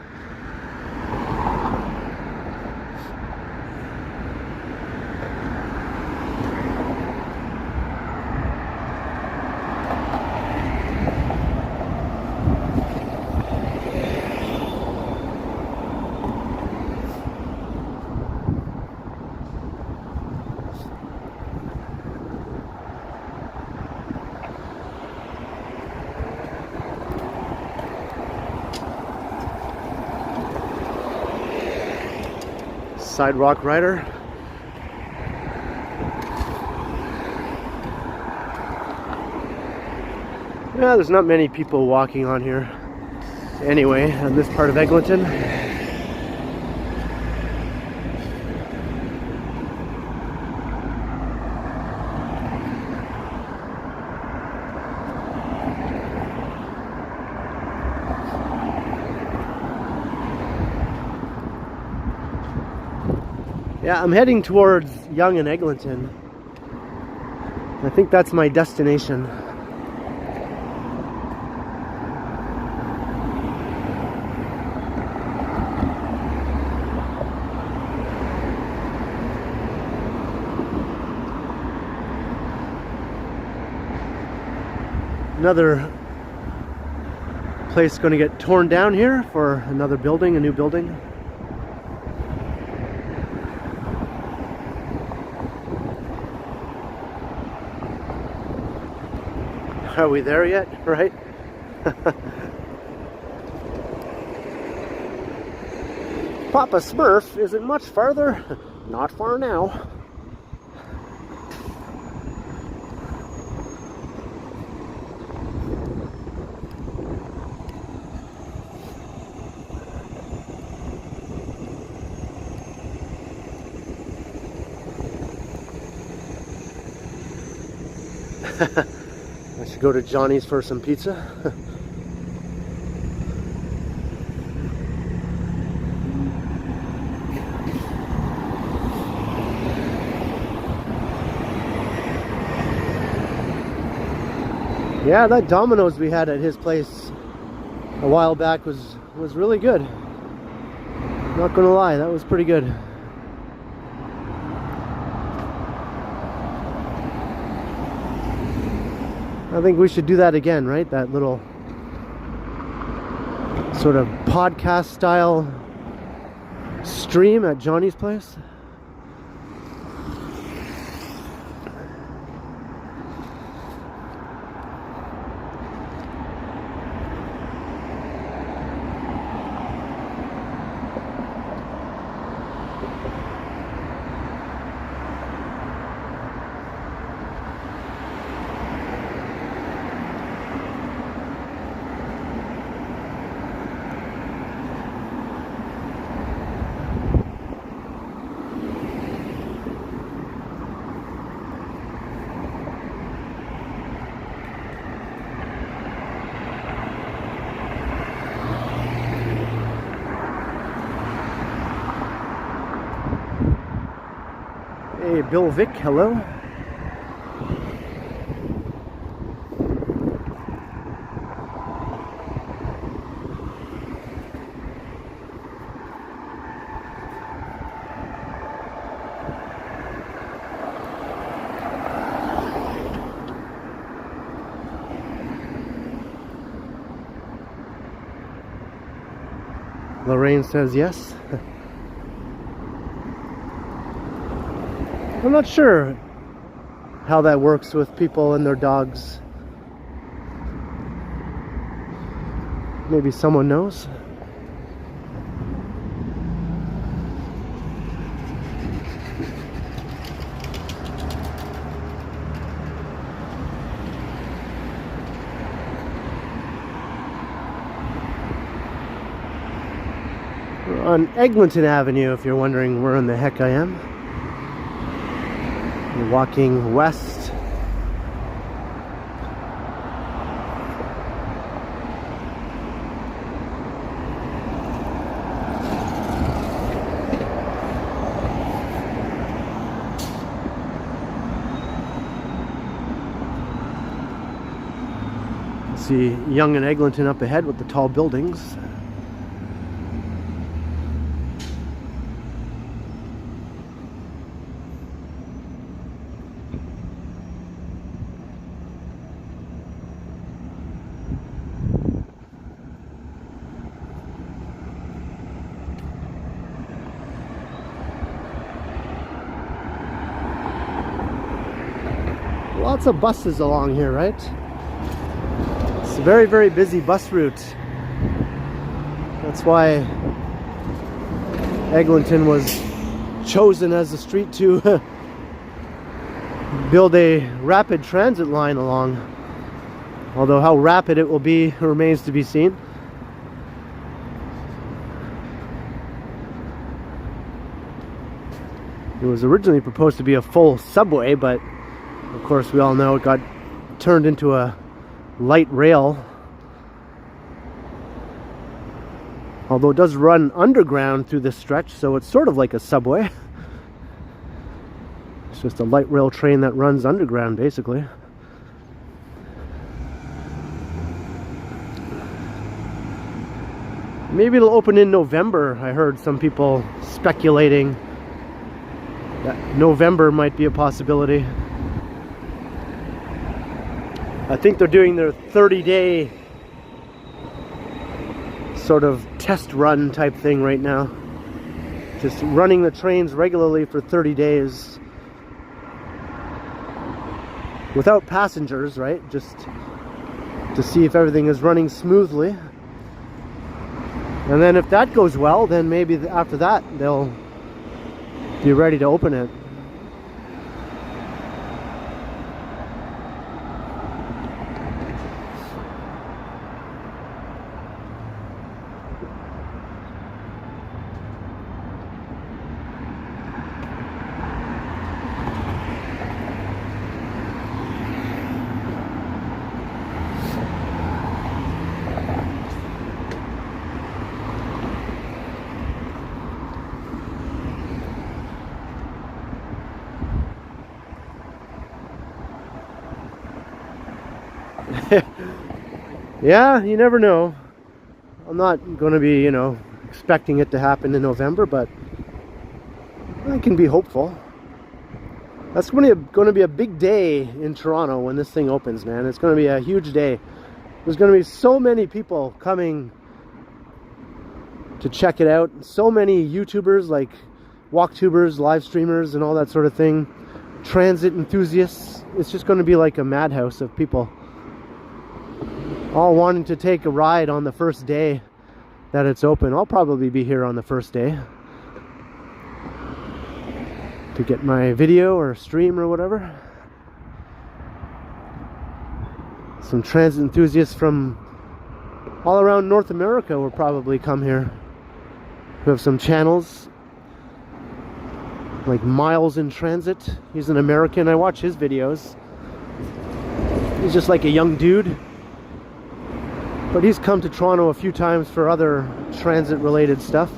Sidewalk rider. Yeah, there's not many people walking on here anyway, on this part of Eglinton. Yeah, I'm heading towards Yonge and Eglinton. I think that's my destination. Another place going to get torn down here for another building, a new building. Are we there yet? Right? Papa Smurf isn't much farther. Not far now. I should go to Johnny's for some pizza. Yeah, that Domino's we had at his place a while back was really good. Not gonna lie, that was pretty good. I think we should do that again, right? That little sort of podcast style stream at Johnny's place. Hey, Bill Vic, hello. Lorraine says yes. I'm not sure how that works with people and their dogs. Maybe someone knows. We're on Eglinton Avenue, if you're wondering where in the heck I am. Walking west. See Yonge and Eglinton up ahead with the tall buildings. Lots of buses along here, right? It's a very, very busy bus route. That's why Eglinton was chosen as a street to build a rapid transit line along. Although how rapid it will be remains to be seen. It was originally proposed to be a full subway, but of course we all know it got turned into a light rail. Although it does run underground through this stretch, so it's sort of like a subway. It's just a light rail train that runs underground, basically. Maybe it'll open in November. I heard some people speculating that November might be a possibility. I think they're doing their 30-day sort of test run type thing right now. Just running the trains regularly for 30 days. Without passengers, right? Just to see if everything is running smoothly. And then if that goes well, then maybe after that they'll be ready to open it. Yeah, you never know. I'm not going to be, expecting it to happen in November, but I can be hopeful. That's going to be a big day in Toronto when this thing opens, man. It's going to be a huge day. There's going to be so many people coming to check it out. So many YouTubers, like walktubers, live streamers, and all that sort of thing. Transit enthusiasts. It's just going to be like a madhouse of people, all wanting to take a ride on the first day that it's open. I'll probably be here on the first day to get my video or stream or whatever. Some transit enthusiasts from all around North America will probably come here, who have some channels like Miles in Transit. He's an American. I watch his videos. He's just like a young dude, but he's come to Toronto a few times for other transit related stuff.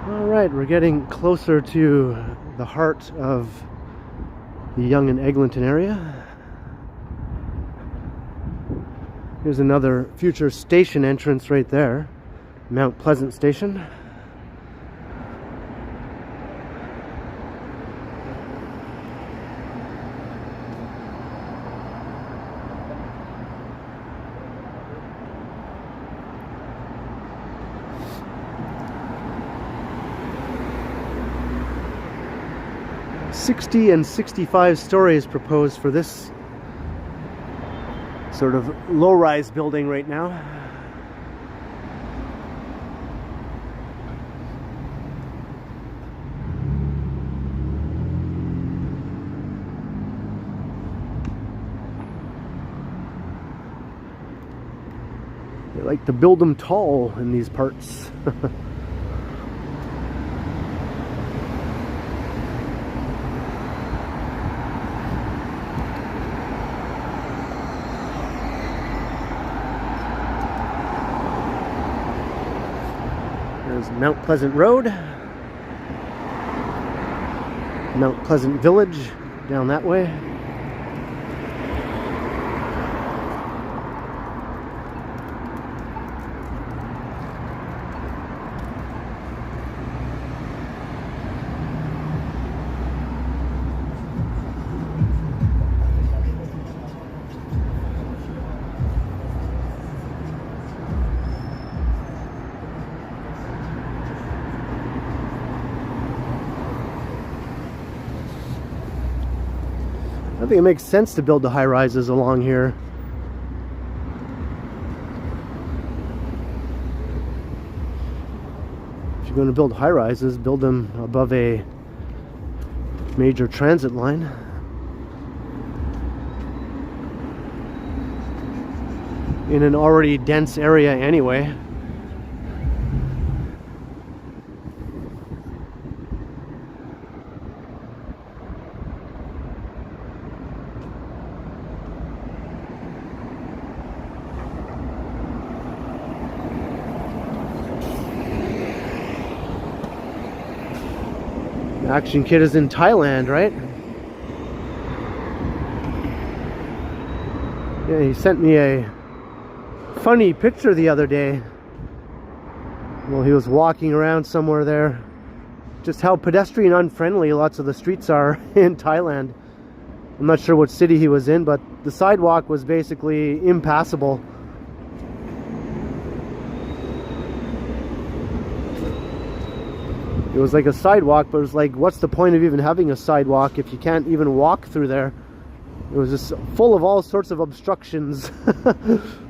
Alright, we're getting closer to the heart of the Yonge and Eglinton area. Here's another future station entrance right there, Mount Pleasant Station. And 65 stories proposed for this sort of low-rise building right now. They like to build them tall in these parts. Mount Pleasant Road, Mount Pleasant Village down that way. I think it makes sense to build the high rises along here. If you're going to build high rises, build them above a major transit line. In an already dense area anyway. Action Kid is in Thailand, right? Yeah, he sent me a funny picture the other day. Well, he was walking around somewhere there. Just how pedestrian unfriendly lots of the streets are in Thailand. I'm not sure what city he was in, but the sidewalk was basically impassable. It was like a sidewalk, but it was like, what's the point of even having a sidewalk if you can't even walk through there? It was just full of all sorts of obstructions.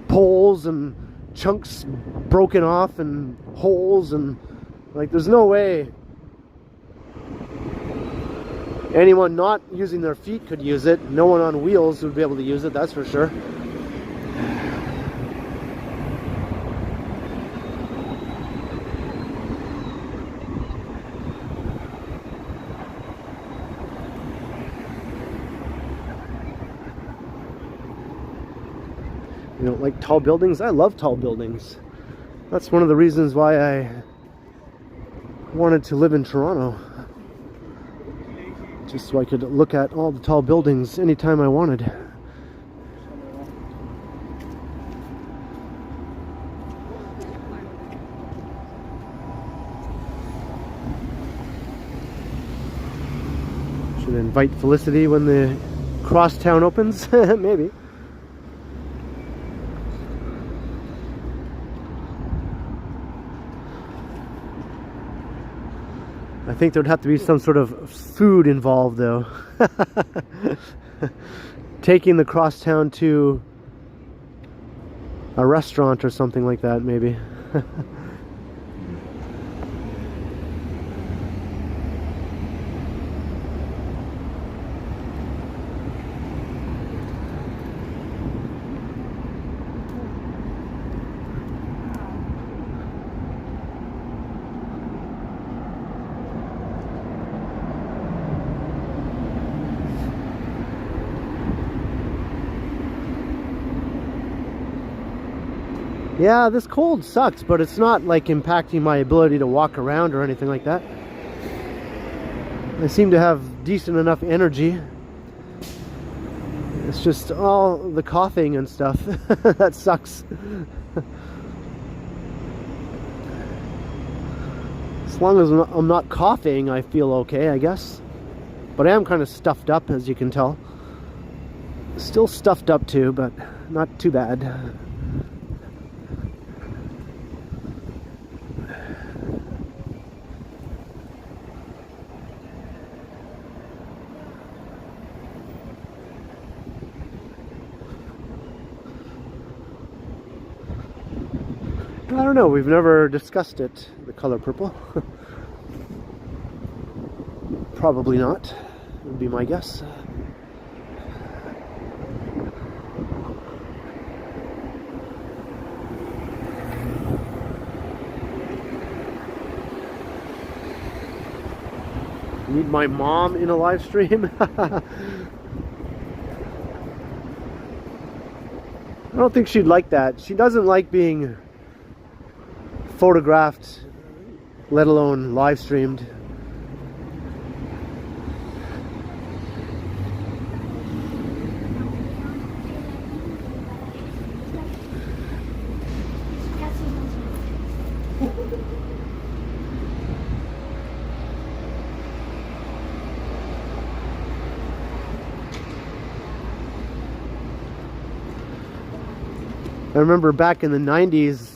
Poles and chunks broken off and holes, and like there's no way anyone not using their feet could use it. No one on wheels would be able to use it, that's for sure. You don't like tall buildings? I love tall buildings. That's one of the reasons why I wanted to live in Toronto. Just so I could look at all the tall buildings anytime I wanted. Should invite Felicity when the crosstown opens? Maybe. I think there'd have to be some sort of food involved, though. Taking the crosstown to a restaurant or something like that, maybe. Yeah, this cold sucks, but it's not like impacting my ability to walk around or anything like that. I seem to have decent enough energy. It's just all the coughing and stuff that sucks. As long as I'm not coughing, I feel okay, I guess. But I am kind of stuffed up, as you can tell. Still stuffed up too, but not too bad. I don't know, we've never discussed it, the color purple. Probably not, would be my guess. Need my mom in a live stream? I don't think she'd like that. She doesn't like being photographed, let alone live streamed. I remember back in the 90s,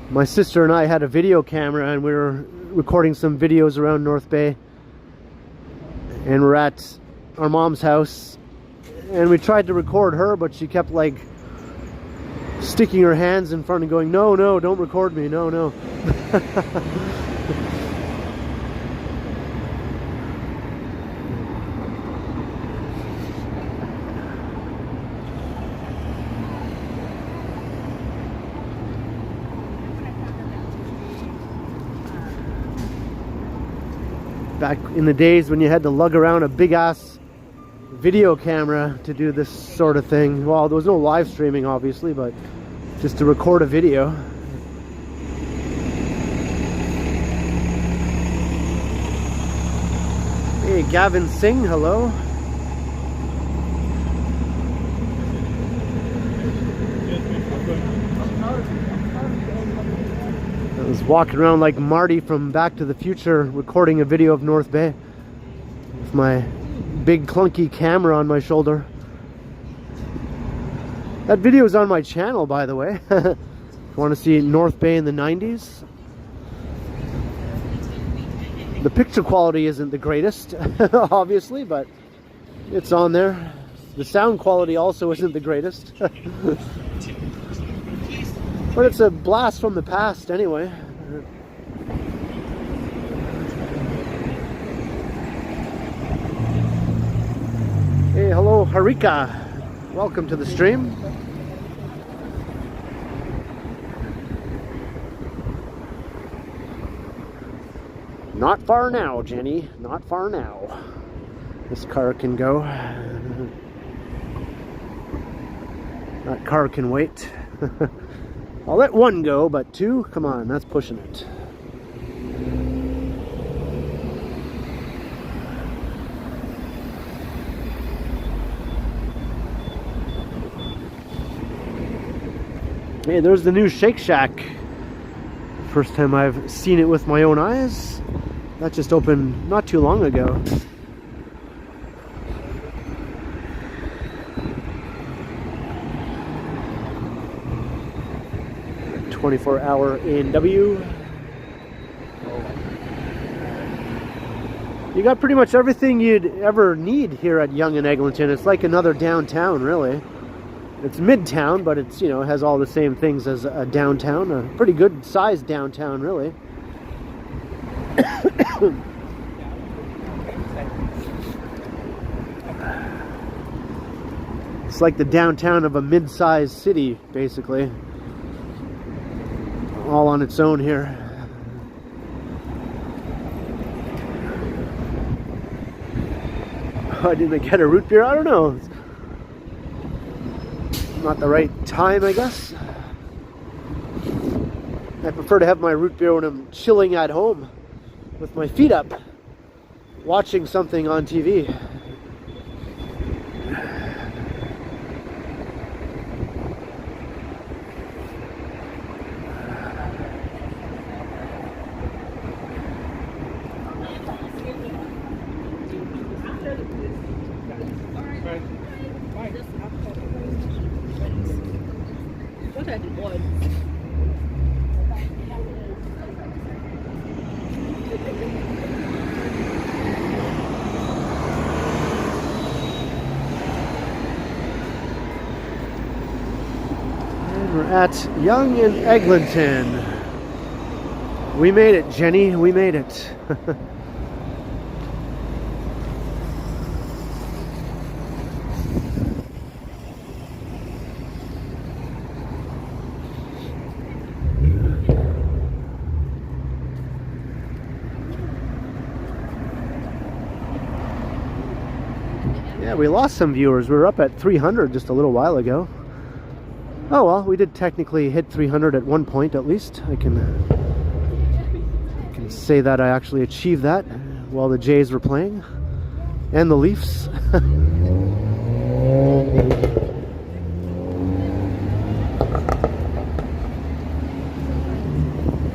my sister and I had a video camera and we were recording some videos around North Bay, and we're at our mom's house and we tried to record her, but she kept like sticking her hands in front and going, no, no, don't record me, no, no. Back in the days when you had to lug around a big ass video camera to do this sort of thing. Well, there was no live streaming obviously, but just to record a video. Hey, Gavin Singh, hello. I was walking around like Marty from Back to the Future, recording a video of North Bay with my big clunky camera on my shoulder. That video is on my channel, by the way. If you want to see North Bay in the 90s. The picture quality isn't the greatest, obviously, but it's on there. The sound quality also isn't the greatest. But it's a blast from the past anyway. Hey, hello Harika. Welcome to the stream. Not far now, Jenny. Not far now. This car can go. That car can wait. I'll let one go, but two? Come on, that's pushing it. Hey, there's the new Shake Shack. First time I've seen it with my own eyes. That just opened not too long ago. "24-hour A&W. You got pretty much everything you'd ever need here at Yonge and Eglinton. It's like another downtown, really. It's midtown, but it's, you know, has all the same things as a downtown. A pretty good sized downtown, really. It's like the downtown of a mid-sized city, basically. All on its own here. Why didn't I get a root beer? I don't know. Not the right time, I guess. I prefer to have my root beer when I'm chilling at home with my feet up, watching something on TV. At Yonge and Eglinton. We made it, Jenny. We made it. Yeah, we lost some viewers. We were up at 300 just a little while ago. Oh well, we did technically hit 300 at one point at least. I can say that I actually achieved that while the Jays were playing. And the Leafs.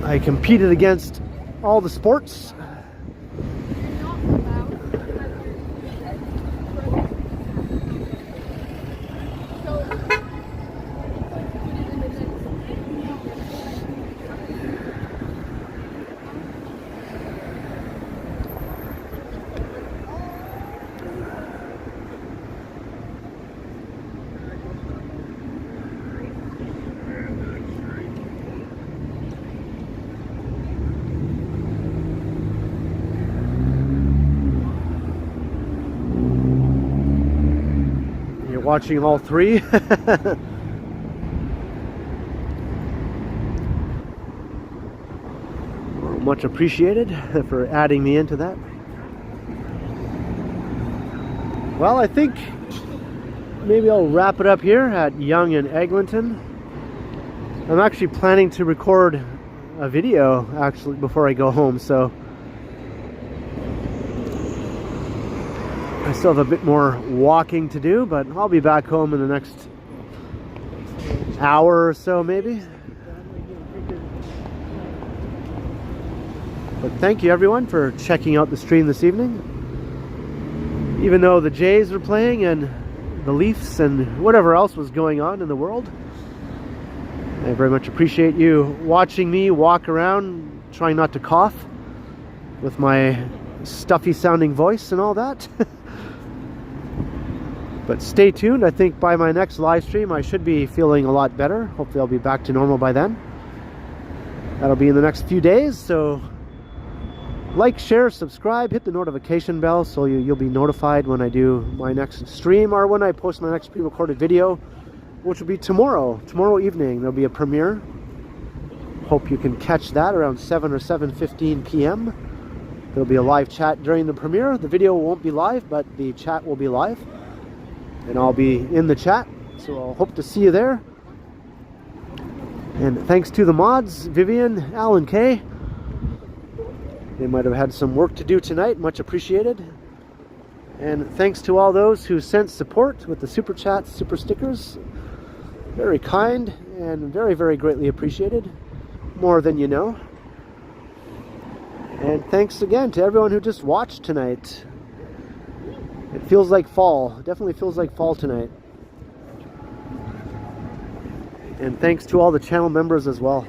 I competed against all the sports. watching all three. Well, much appreciated for adding me into that. Well, I think maybe I'll wrap it up here at Yonge and Eglinton. I'm actually planning to record a video actually before I go home, so I still have a bit more walking to do, but I'll be back home in the next hour or so maybe. But thank you everyone for checking out the stream this evening. Even though the Jays were playing and the Leafs and whatever else was going on in the world, I very much appreciate you watching me walk around, trying not to cough with my stuffy sounding voice and all that. But stay tuned. I think by my next live stream I should be feeling a lot better. Hopefully I'll be back to normal by then. That'll be in the next few days, so like, share, subscribe, hit the notification bell so you'll be notified when I do my next stream or when I post my next pre-recorded video, which will be tomorrow evening. There'll be a premiere. Hope you can catch that around 7 or 7:15 p.m. There'll be a live chat during the premiere. The video won't be live, but the chat will be live, and I'll be in the chat, so I'll hope to see you there. And thanks to the mods, Vivian, Alan K. They might have had some work to do tonight, much appreciated. And thanks to all those who sent support with the Super Chats, Super Stickers. Very kind and very, very greatly appreciated. More than you know. And thanks again to everyone who just watched tonight. It feels like fall. Definitely feels like fall tonight. And thanks to all the channel members as well.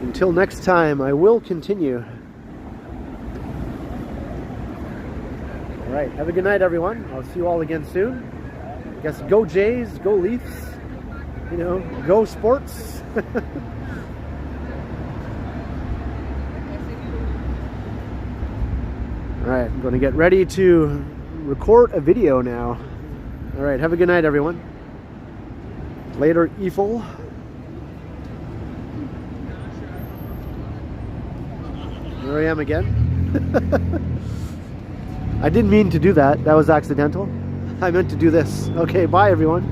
Until next time, I will continue. Alright, have a good night everyone. I'll see you all again soon. I guess go Jays, go Leafs, you know, go sports. Alright, I'm going to get ready to record a video now. Alright, have a good night everyone. Later, Eiffel. Here I am again. I didn't mean to do that. That was accidental. I meant to do this. Okay, bye everyone.